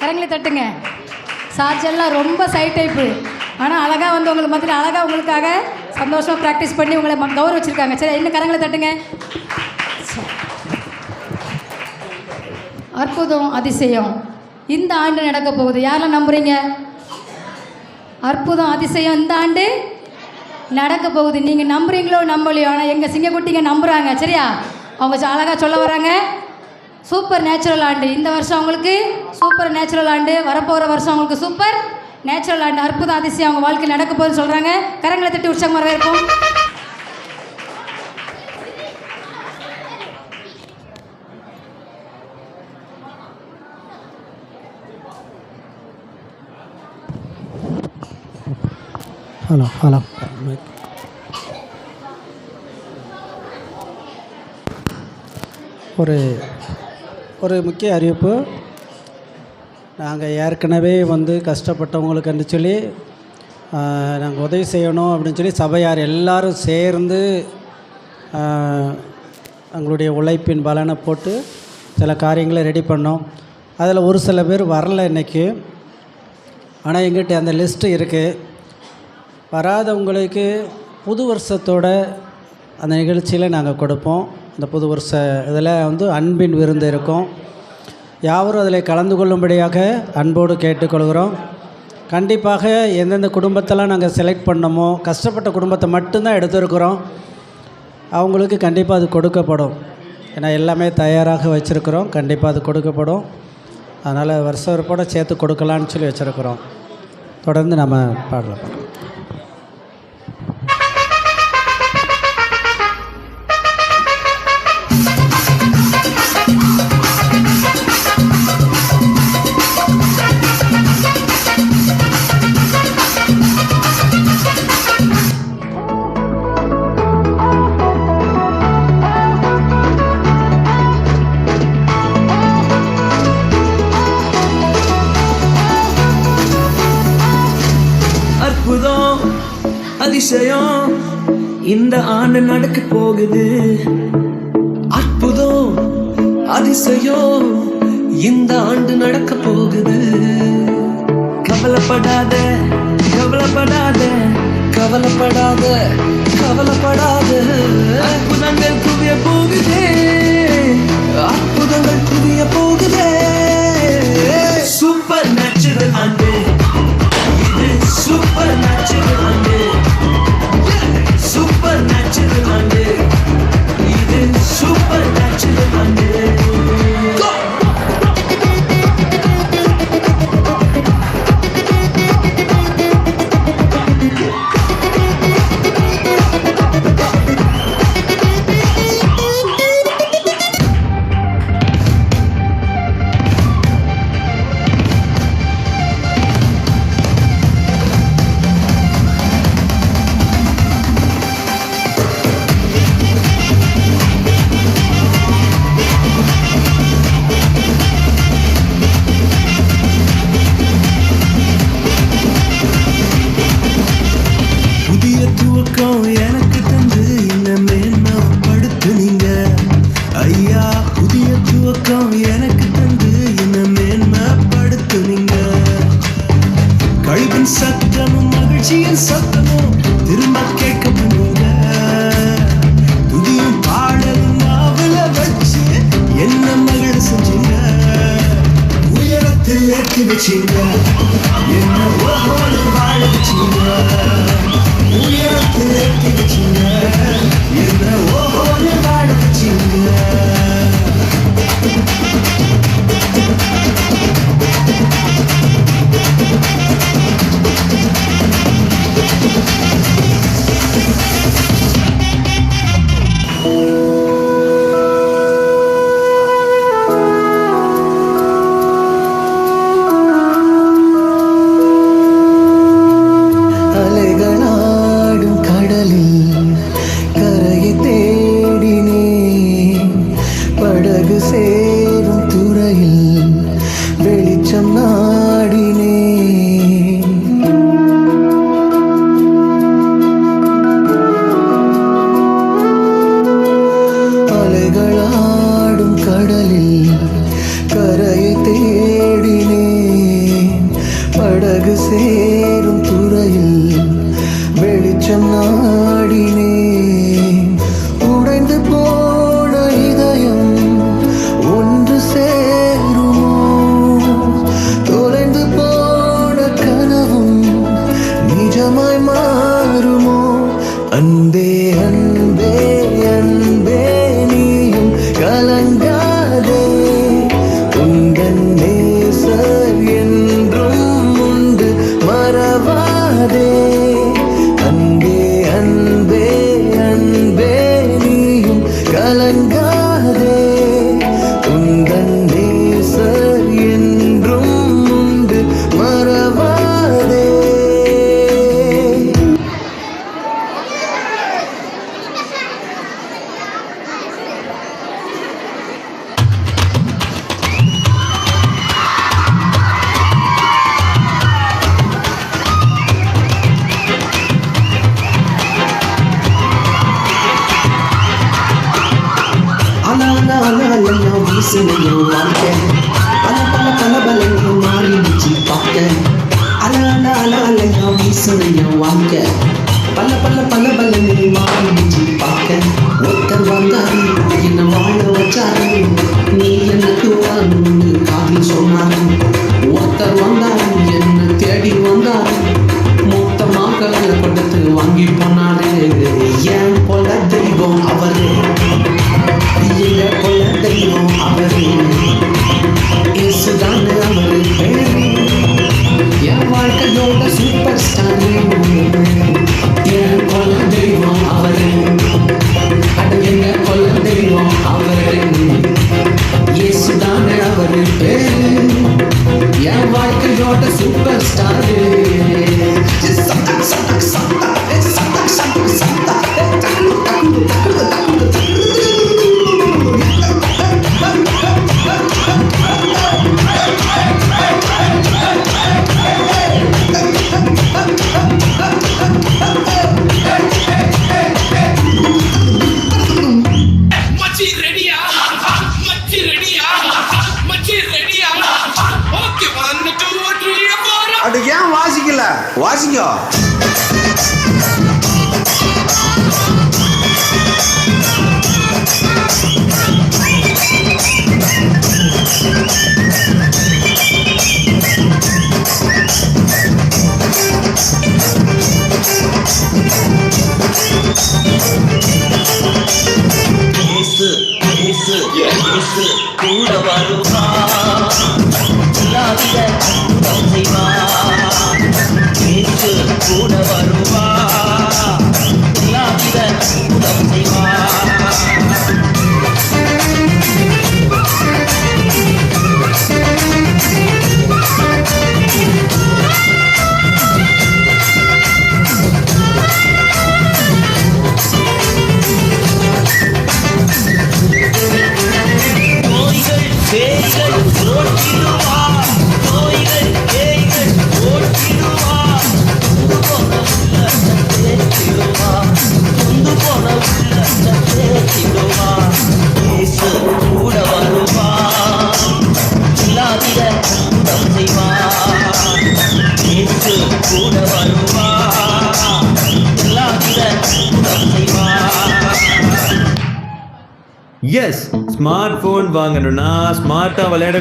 கரங்களை தட்டுங்க. சார்ஜெல்லாம் ரொம்ப சைட் டைப்பு. ஆனால் அழகாக வந்து உங்களுக்கு மத்தியில் அழகாக உங்களுக்காக சந்தோஷமாக ப்ராக்டிஸ் பண்ணி உங்களை கௌரவிச்சிருக்காங்க. சரி, இன்னும் கரங்களை தட்டுங்க. அற்புதம் அதிசயம் இந்த ஆண்டு நடக்க போகுது. யாரெல்லாம் நம்புறீங்க? அற்புதம் அதிசயம் இந்த ஆண்டு நடக்க போகுது. நீங்கள் நம்புறீங்களோ நம்பலையோ, ஆனால் எங்கள் சிங்கக்குட்டிங்க நம்புகிறாங்க. சரியா? அவங்க அழகாக சொல்ல வராங்க. சூப்பர் நேச்சுரல் ஆண்டு. இந்த வருஷம் அவங்களுக்கு சூப்பர் நேச்சுரல் ஆண்டு, வரப்போகிற வருஷம் அவங்களுக்கு சூப்பர் நேச்சுரல் ஆண்டு. அற்புத அதிசயம் அவங்க வாழ்க்கையில் நடக்க போகுதுன்னு சொல்கிறாங்க. கரங்களை தட்டி உற்சாகம் வரவேற்போம். Hello hello. ஒரு முக்கிய அறிவிப்பு. நாங்கள் ஏற்கனவே கஷ்டப்பட்டவங்களுக்குன்னு சொல்லி நாங்கள் உதவி செய்யணும் அப்படின்னு சொல்லி சபையார் எல்லாரும் சேர்ந்து எங்களுடைய உழைப்பின் பலனை போட்டு சில காரியங்களை ரெடி பண்ணோம். அதில் ஒரு சில பேர் வரல இன்றைக்கி. ஆனால் எங்கிட்ட அந்த லிஸ்ட்டு இருக்குது. வராதவங்களுக்கு புது வருஷத்தோட அந்த நிகழ்ச்சியில் நாங்கள் கொடுப்போம். அந்த புது வருஷ இதில் அன்பின் விருந்து இருக்கும். யாவரும் அதில் கலந்து கொள்ளும்படியாக அன்போடு கேட்டுக்கொள்கிறோம். கண்டிப்பாக எந்தெந்த குடும்பத்தெல்லாம் நாங்கள் செலக்ட் பண்ணோமோ, கஷ்டப்பட்ட குடும்பத்தை மட்டும்தான் எடுத்துருக்குறோம். அவங்களுக்கு கண்டிப்பாக அது கொடுக்கப்படும். ஏன்னா எல்லாமே தயாராக வச்சுருக்குறோம். கண்டிப்பாக அது கொடுக்கப்படும். அதனால் வருஷ வருப்போடு சேர்த்து கொடுக்கலான்னு சொல்லி வச்சுருக்குறோம். தொடர்ந்து நம்ம பாடலாம். அதிசயம் இந்த ஆண்டு நடக்க போகுது. அற்புதம் அதிசயம் இந்த ஆண்டு நடக்க போகுது. கவலைப்படாத கவலைப்படாத கவலைப்படாத கவலைப்படாத. அற்புதங்கள் குவிய போகுதே, அற்புதங்கள் குவிய போகுதே. சூப்பர் நேச்சுரல் ஆண்டு இது, சூப்பர் நேச்சுரல் ஆண்டு, சூப்பர் நேச்சுரல் ஆண்டு இது, சூப்பர் நேச்சுரல் ஆண்டு. எனக்கு தந்து இன்னும் மேன்மைப்படுத்துனீங்க ஐயா. புதிய துவக்கம் எனக்கு தந்து இன்னும் மேன்மைப்படுத்துனீங்க. கழிவின் சத்தமும் மகிழ்ச்சியின் சத்தமும் திரும்ப கேட்க பண்ணுங்க. துதியும் பாடலும் நாவல வச்சு என்ன மகிழ செஞ்சீங்க. உயரத்தில் ஏற்றி வச்சீங்க, என்ன ஓஹோடு வாழ வச்சீங்க. உயரத்தில் ஏற்றி வச்சீங்க, என்ன ஓஹோடு வாழ வச்சீங்க. வீசுனையும் வாழ்க்கை பல பல பல பலங்க மாறிடுச்சு பார்க்க அல அல அல அலையா வீசுனையும் வாழ்க்கை பல பல பல பலங்க மாறிடுச்சு பார்க்க ஒருத்தர் வந்தாரு என்ன வாழ வச்சாரு நீ எனக்கு வான்னு காதில் சொன்னாரு ஒருத்தர் வந்தாரு என்ன தேடி வந்தாரு மொத்தமாக கொடுத்து வாங்கி போனாரு ஏன் போல தெய்வம் அவரு எங்க போல தெய்வம் அவரு இயேசுதான் அவரு பேரு என் வாழ்க்கையோட சூப்பர் ஸ்டார் என் போல தெய்வம் அவரு அட எங்க போல தெய்வம் அவரு இயேசுதான் அவரு பேரு என் வாழ்க்கையோட சூப்பர் ஸ்டார் அது ஏன் வாசிக்கல வாசிங்க கூட வருவா கூட வருவா செய்வா எஸ் ஸ்மார்ட் போன் வாங்கணும்னா ஸ்மார்ட்டா விளையாட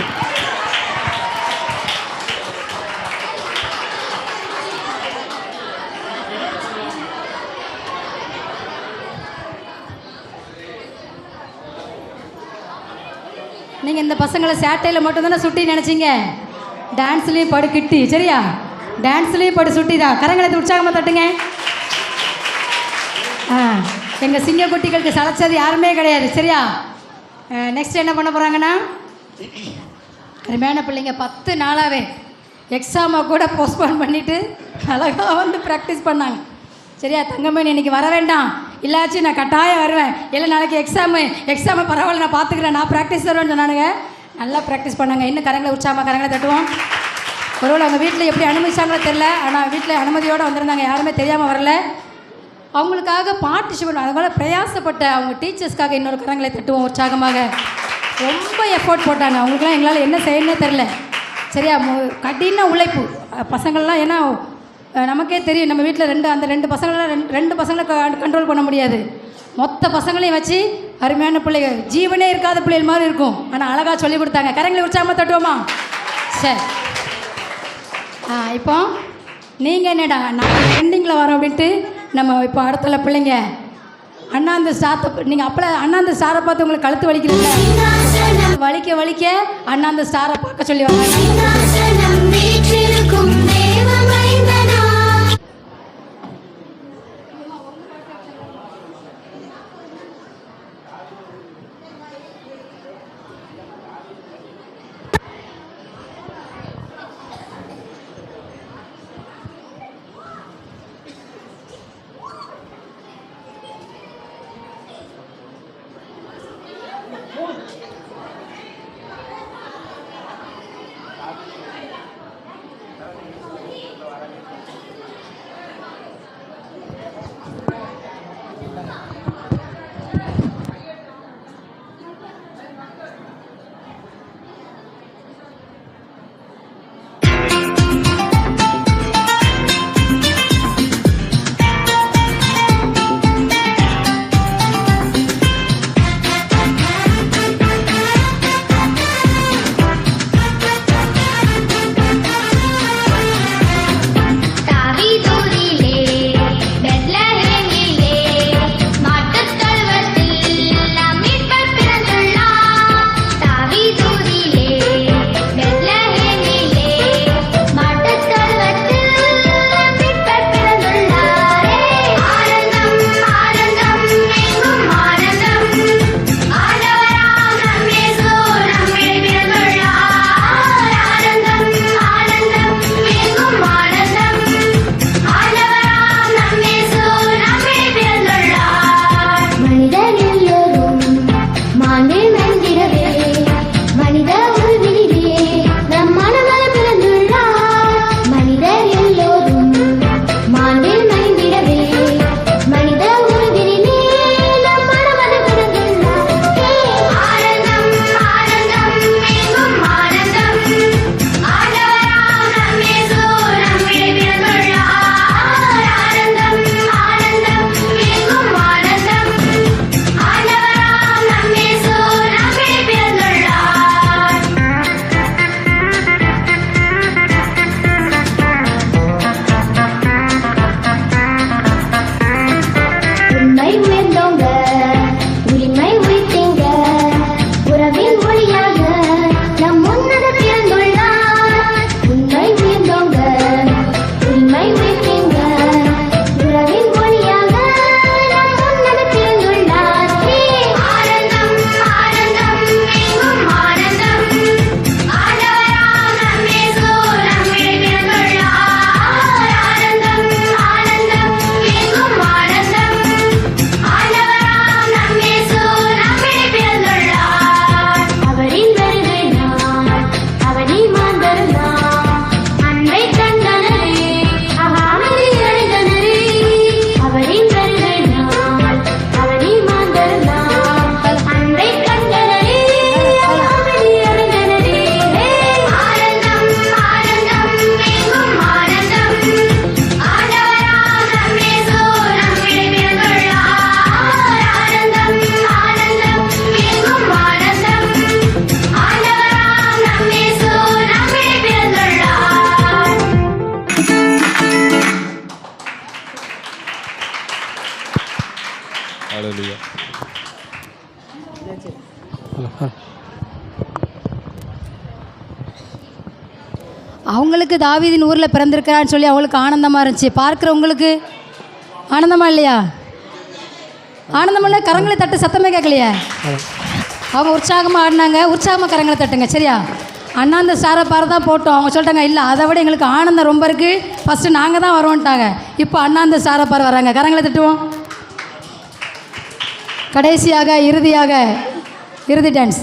நீங்கள் இந்த பசங்களை சேட்டையில் மட்டும்தானே சுட்டி நினச்சிங்க, டான்ஸ்லேயும் படு கிட்டி, சரியா? டான்ஸ்லேயும் படு சுட்டி தான். கரங்களை உற்சாகமாக தட்டுங்க. எங்கள் சிங்கக்குட்டிகளுக்கு சளைச்சது யாருமே கிடையாது, சரியா? நெக்ஸ்ட் என்ன பண்ண போகிறாங்கன்னா, அருமையான பிள்ளைங்க 10 நாளாகவே எக்ஸாமை கூட போஸ்ட்போன் பண்ணிவிட்டு அழகாக வந்து ப்ராக்டிஸ் பண்ணாங்க, சரியா? தங்கமேனி இன்றைக்கி வர வேண்டாம், இல்லாச்சும் நான் கட்டாயம் வருவேன், இல்லை நாளைக்கு எக்ஸாமை பரவாயில்ல நான் பார்த்துக்கிறேன், நான் ப்ராக்டிஸ் தருவேன்னு சொன்னானுங்க. நல்லா ப்ராக்டிஸ் பண்ணாங்க. இன்னும் கரங்களை உற்சாகமாக கரங்களை தட்டுவோம். ஒருவேளை அவங்க வீட்டில் எப்படி அனுமதிச்சாங்களோ தெரில, ஆனால் வீட்டில் அனுமதியோடு வந்திருந்தாங்க, யாருமே தெரியாமல் வரல. அவங்களுக்காக பார்ட்டிசிபேட் அதுபோல் பிரயாசப்பட்ட அவங்க டீச்சர்ஸ்க்காக இன்னொரு கரங்களை தட்டுவோம் உற்சாகமாக. ரொம்ப எஃபோர்ட் போட்டாங்க. அவங்களுக்குலாம் எங்களால் என்ன செய்யணுன்னே தெரில, சரியா? கடின உழைப்பு பசங்கள்லாம். ஏன்னா நமக்கே தெரியும், நம்ம வீட்டில் அந்த ரெண்டு பசங்களை கண்ட்ரோல் பண்ண முடியாது. மொத்த பசங்களையும் வச்சு அருமையான பிள்ளைகள், ஜீவனே இருக்காத பிள்ளைகள் மாதிரி இருக்கும், ஆனால் அழகாக சொல்லி கொடுத்தாங்க. கரங்களை உற்சாகமாக தட்டுவோமா? சரி, இப்போ நீங்கள் என்னடா நான் எண்டிங்கில் வரோம் அப்படின்ட்டு நம்ம இப்போ அடுத்த பிள்ளைங்க அண்ணாந்து ஸ்டாரை நீங்கள் அப்போ அண்ணாந்து ஸ்டாரை பார்த்து உங்களுக்கு கழுத்து வலிக்கிறீங்க, வலிக்க அண்ணாந்து ஸ்டாரை பார்க்க சொல்லி வாங்க. ஹalleluya. அவங்களுக்கு தாவீதின் ஊரில் பிறந்திருக்கிறான்னு சொல்லி அவங்களுக்கு ஆனந்தமாக இருந்துச்சு. பார்க்குறவங்களுக்கு ஆனந்தமாக இல்லையா? ஆனந்தமாக இல்லை, கரங்களை தட்டு சத்தமே கேட்கலையே. அவங்க உற்சாகமாக ஆடினாங்க. உற்சாகமாக கரங்களை தட்டுங்க சரியா? அண்ணாந்த சாரை பாரு தான் போட்டோம். அவங்க சொல்லிட்டாங்க இல்லை அதை விட எங்களுக்கு ஆனந்தம் ரொம்ப இருக்குது, ஃபஸ்ட்டு நாங்கள் தான் வருவோன்ட்டாங்க. இப்போ அண்ணாந்த சாரை பாரு வராங்க. கரங்களை தட்டுவோம். கடைசியாக இறுதி டான்ஸ்.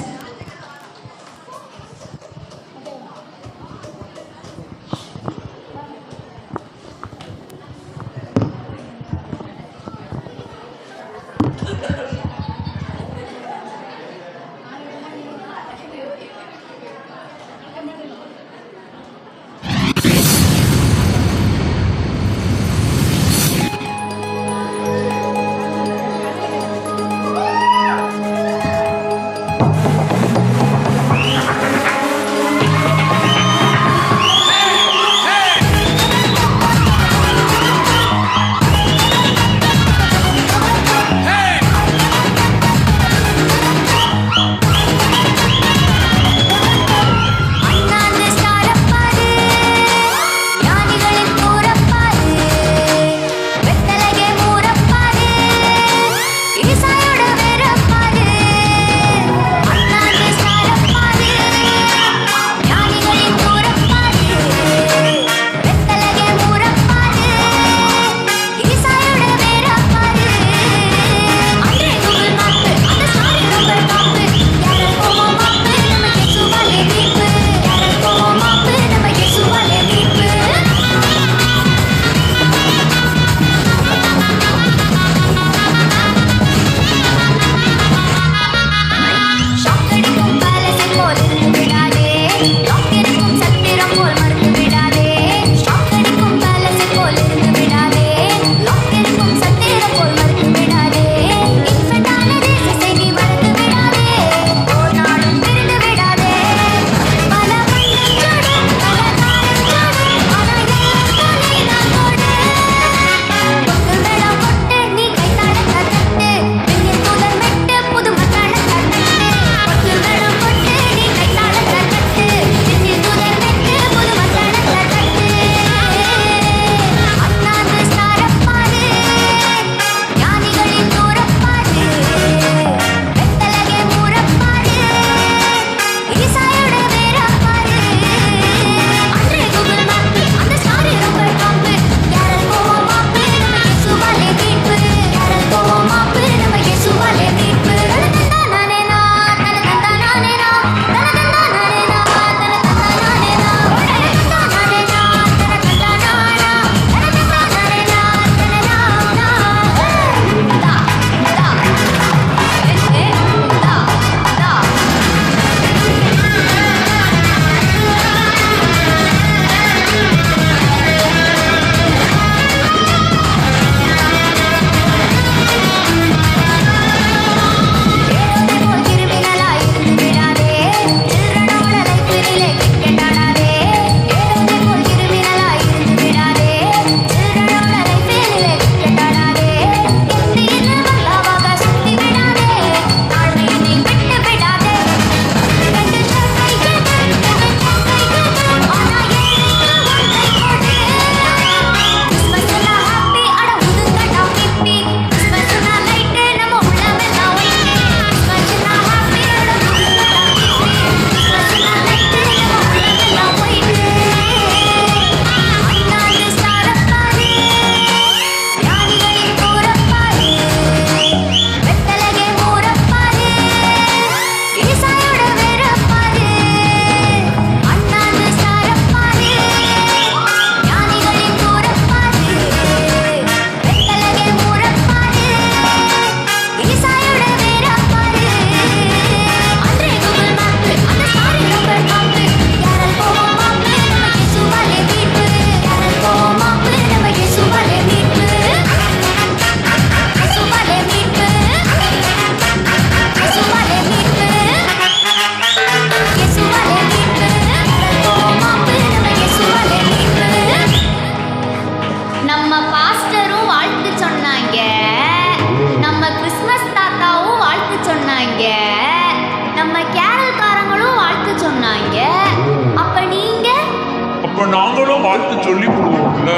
நாங்களும் வாழ்த்து சொல்லி கொடுவோம்ல.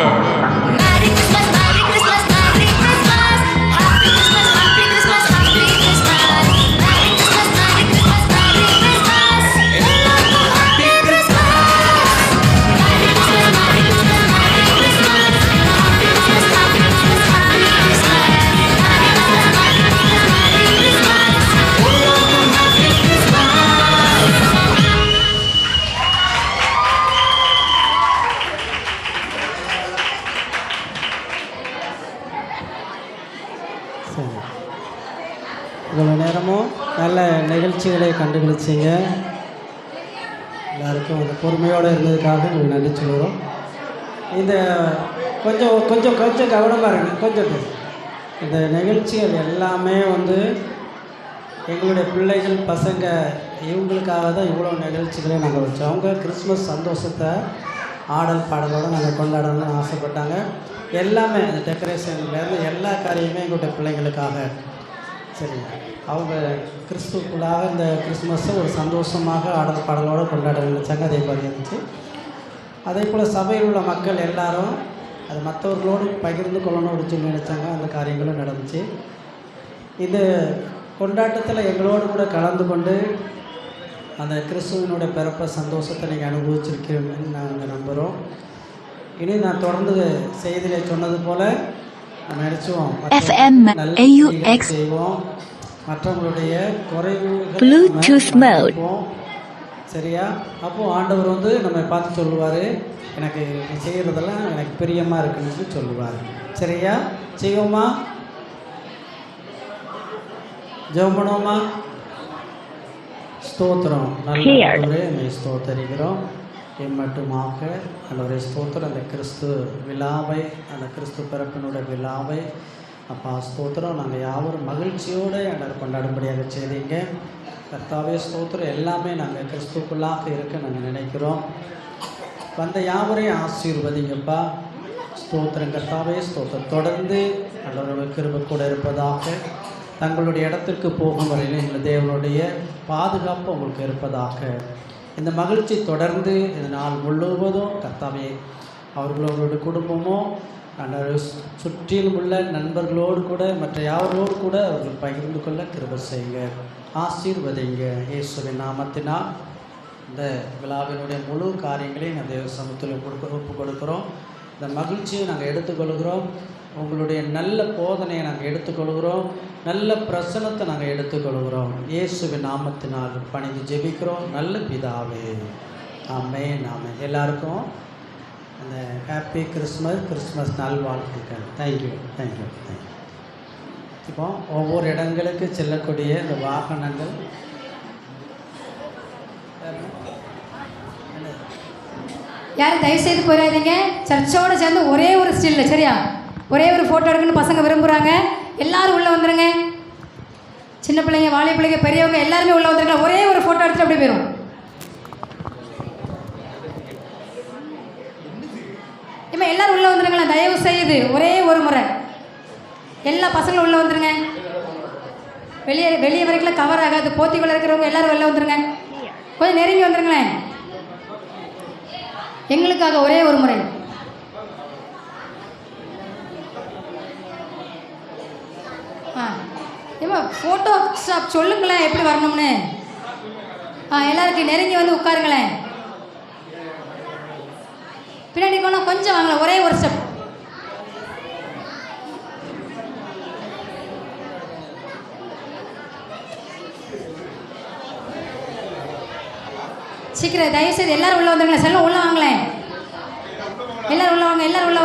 சரி, இவ்வளோ நேரமும் நல்ல நிகழ்ச்சிகளை கண்டுகளிச்சிங்க. எல்லாருக்கும் அந்த பொறுமையோடு இருந்ததுக்காக உங்களுக்கு நன்றி சொல்லுறோம். இந்த கொஞ்சம் கொஞ்சம் கொஞ்சம் கவனமாக இருங்க. கொஞ்சம் இந்த நிகழ்ச்சிகள் எல்லாமே வந்து எங்களுடைய பிள்ளைகள் பசங்க இவங்களுக்காக தான் இவ்வளோ நிகழ்ச்சிகளை நாங்கள் வச்சோம். அவங்க கிறிஸ்மஸ் சந்தோஷத்தை ஆடல் பாடலோடு நாங்கள் கொண்டாடணும்னு ஆசைப்பட்டாங்க. எல்லாமே அந்த டெக்கரேஷன்லேருந்து எல்லா காரியமே எங்களுடைய பிள்ளைங்களுக்காக. சரி, அவங்க கிறிஸ்துக்குள்ளாக இந்த கிறிஸ்மஸை ஒரு சந்தோஷமாக ஆடல் பாடலோடு கொண்டாட நினைச்சாங்க. அதே மாதிரி இருந்துச்சு. அதே போல் சபையில் உள்ள மக்கள் எல்லாரும் அது மற்றவர்களோடு பகிர்ந்து கொள்ளணும் அப்படின்னு சொல்லி நினச்சாங்க. அந்த காரியங்களும் நடந்துச்சு. இந்த கொண்டாட்டத்தில் எங்களோடு கூட கலந்து கொண்டு அந்த கிறிஸ்துவனுடைய பிறப்ப சந்தோஷத்தை நீங்கள் அனுபவிச்சிருக்கீங்கன்னு நாங்கள் நம்புகிறோம். இனி நான் தொடர்ந்து செய்தியில் சொன்னது போல் நம்ம நினச்சுவோம் நல்ல செய்வோம், மற்றவங்களுடைய குறைவுகள் சரியா. அப்போது ஆண்டவர் வந்து நம்ம பார்த்து சொல்லுவார், எனக்கு செய்கிறதெல்லாம் எனக்கு பிரியமாக இருக்குன்னு சொல்லி சொல்லுவார். சரியா, செய்வோமா? ஜெபம் பண்ணுவோமா? ஸ்தோத்திரம் நல்ல ஸ்தோத்தரிக்கிறோம். மட்டுமாக அந்த ஸ்தோத்திரம் அந்த கிறிஸ்து விழாவை, அந்த கிறிஸ்து பிறப்பினுடைய விழாவை அப்பா ஸ்தோத்திரம் நாங்கள் யாவரும் மகிழ்ச்சியோடு அந்த கொண்டாடும்படியாக செய்தீங்க. கர்த்தாவே ஸ்தோத்திரம் எல்லாமே நாங்கள் கிறிஸ்துக்குள்ளாக இருக்க நாங்கள் நினைக்கிறோம். வந்த யாவரையும் ஆசீர்வதிங்கப்பா. ஸ்தோத்திரம் கர்த்தாவே ஸ்தோத்திரம். தொடர்ந்து நல்ல கிருபை கூட இருப்பதாக, தங்களுடைய இடத்திற்கு போகும் வரையில் எங்கள் தேவனுடைய பாதுகாப்பு உங்களுக்கு இருப்பதாக. இந்த மகிழ்ச்சி தொடர்ந்து இந்த நாள் முழுவதும் கர்த்தாவே அவர்களோட குடும்பமோ அந்த சுற்றிலும் உள்ள நண்பர்களோடு கூட மற்ற யாவரோடு கூட அவர்கள் பகிர்ந்து கொள்ள கிருபை செய்யுங்க, ஆசீர்வதிங்க. இயேசுவின் நாமத்தினால் இந்த விழாவினுடைய முழு காரியங்களையும் நாங்கள் தேவ சமூகத்தில் ஒப்பு கொடுக்குறோம். இந்த மகிழ்ச்சியை நாங்கள் எடுத்துக்கொள்கிறோம். உங்களுடைய நல்ல போதனையை நாங்கள் எடுத்துக்கொள்கிறோம். நல்ல பிரசனத்தை நாங்கள் எடுத்துக்கொள்கிறோம். இயேசுவின் நாமத்தினால் பணிந்து ஜெபிக்கிறோம் நல்ல பிதாவே, ஆமென் ஆமென். எல்லாருக்கும் அந்த ஹாப்பி கிறிஸ்மஸ் நல்வாழ்த்துக்கள். Thank you thank you thank you. இப்போ ஒவ்வொரு இடங்களுக்கு செல்லக்கூடிய இந்த வாகனங்கள் யாரும் தயவுசெய்து போயிடாதீங்க. சர்ச்சோடு சேர்ந்து ஒரே ஒரு ஸ்டில்ல சரியா, ஒரே ஒரு ஃபோட்டோ எடுக்கணும்னு பசங்க விரும்புகிறாங்க. எல்லாரும் உள்ளே வந்துடுங்க. சின்ன பிள்ளைங்க, வாலிப பிள்ளைங்க, பெரியவங்க எல்லாருமே உள்ளே வந்துருங்க. ஒரே ஒரு ஃபோட்டோ எடுத்துட்டு அப்படியே போயிடும். இப்போ எல்லாரும் உள்ளே வந்துடுங்களேன் தயவு செய்து. ஒரே ஒரு முறை எல்லா பசங்களும் உள்ளே வந்துடுங்க. வெளியே வரைக்கும் கவர் ஆகாது. போத்திக்குள்ளே இருக்கிறவங்க எல்லாரும் வெளில வந்துடுங்க. கொஞ்சம் நெருங்கி வந்துடுங்களேன். எங்களுக்காக ஒரே ஒரு முறை. ஏமா ஃபோட்டோ ஸ்டாப் சொல்லுங்களேன் எப்படி வரணும்னு. எல்லாருக்கும் நெருங்கி வந்து உட்காருங்களேன். பின்னாடி போனால் கொஞ்சம் வாங்கலாம். ஒரே ஒரு ஸ்டெப். சீக்கிரம் தயவுசெய்து எல்லாரும் உள்ள வந்துருங்களேன். செல்லம் உள்ள வாங்களேன். எல்லாரும் உள்ள வாங்க. எல்லாரும் உள்ள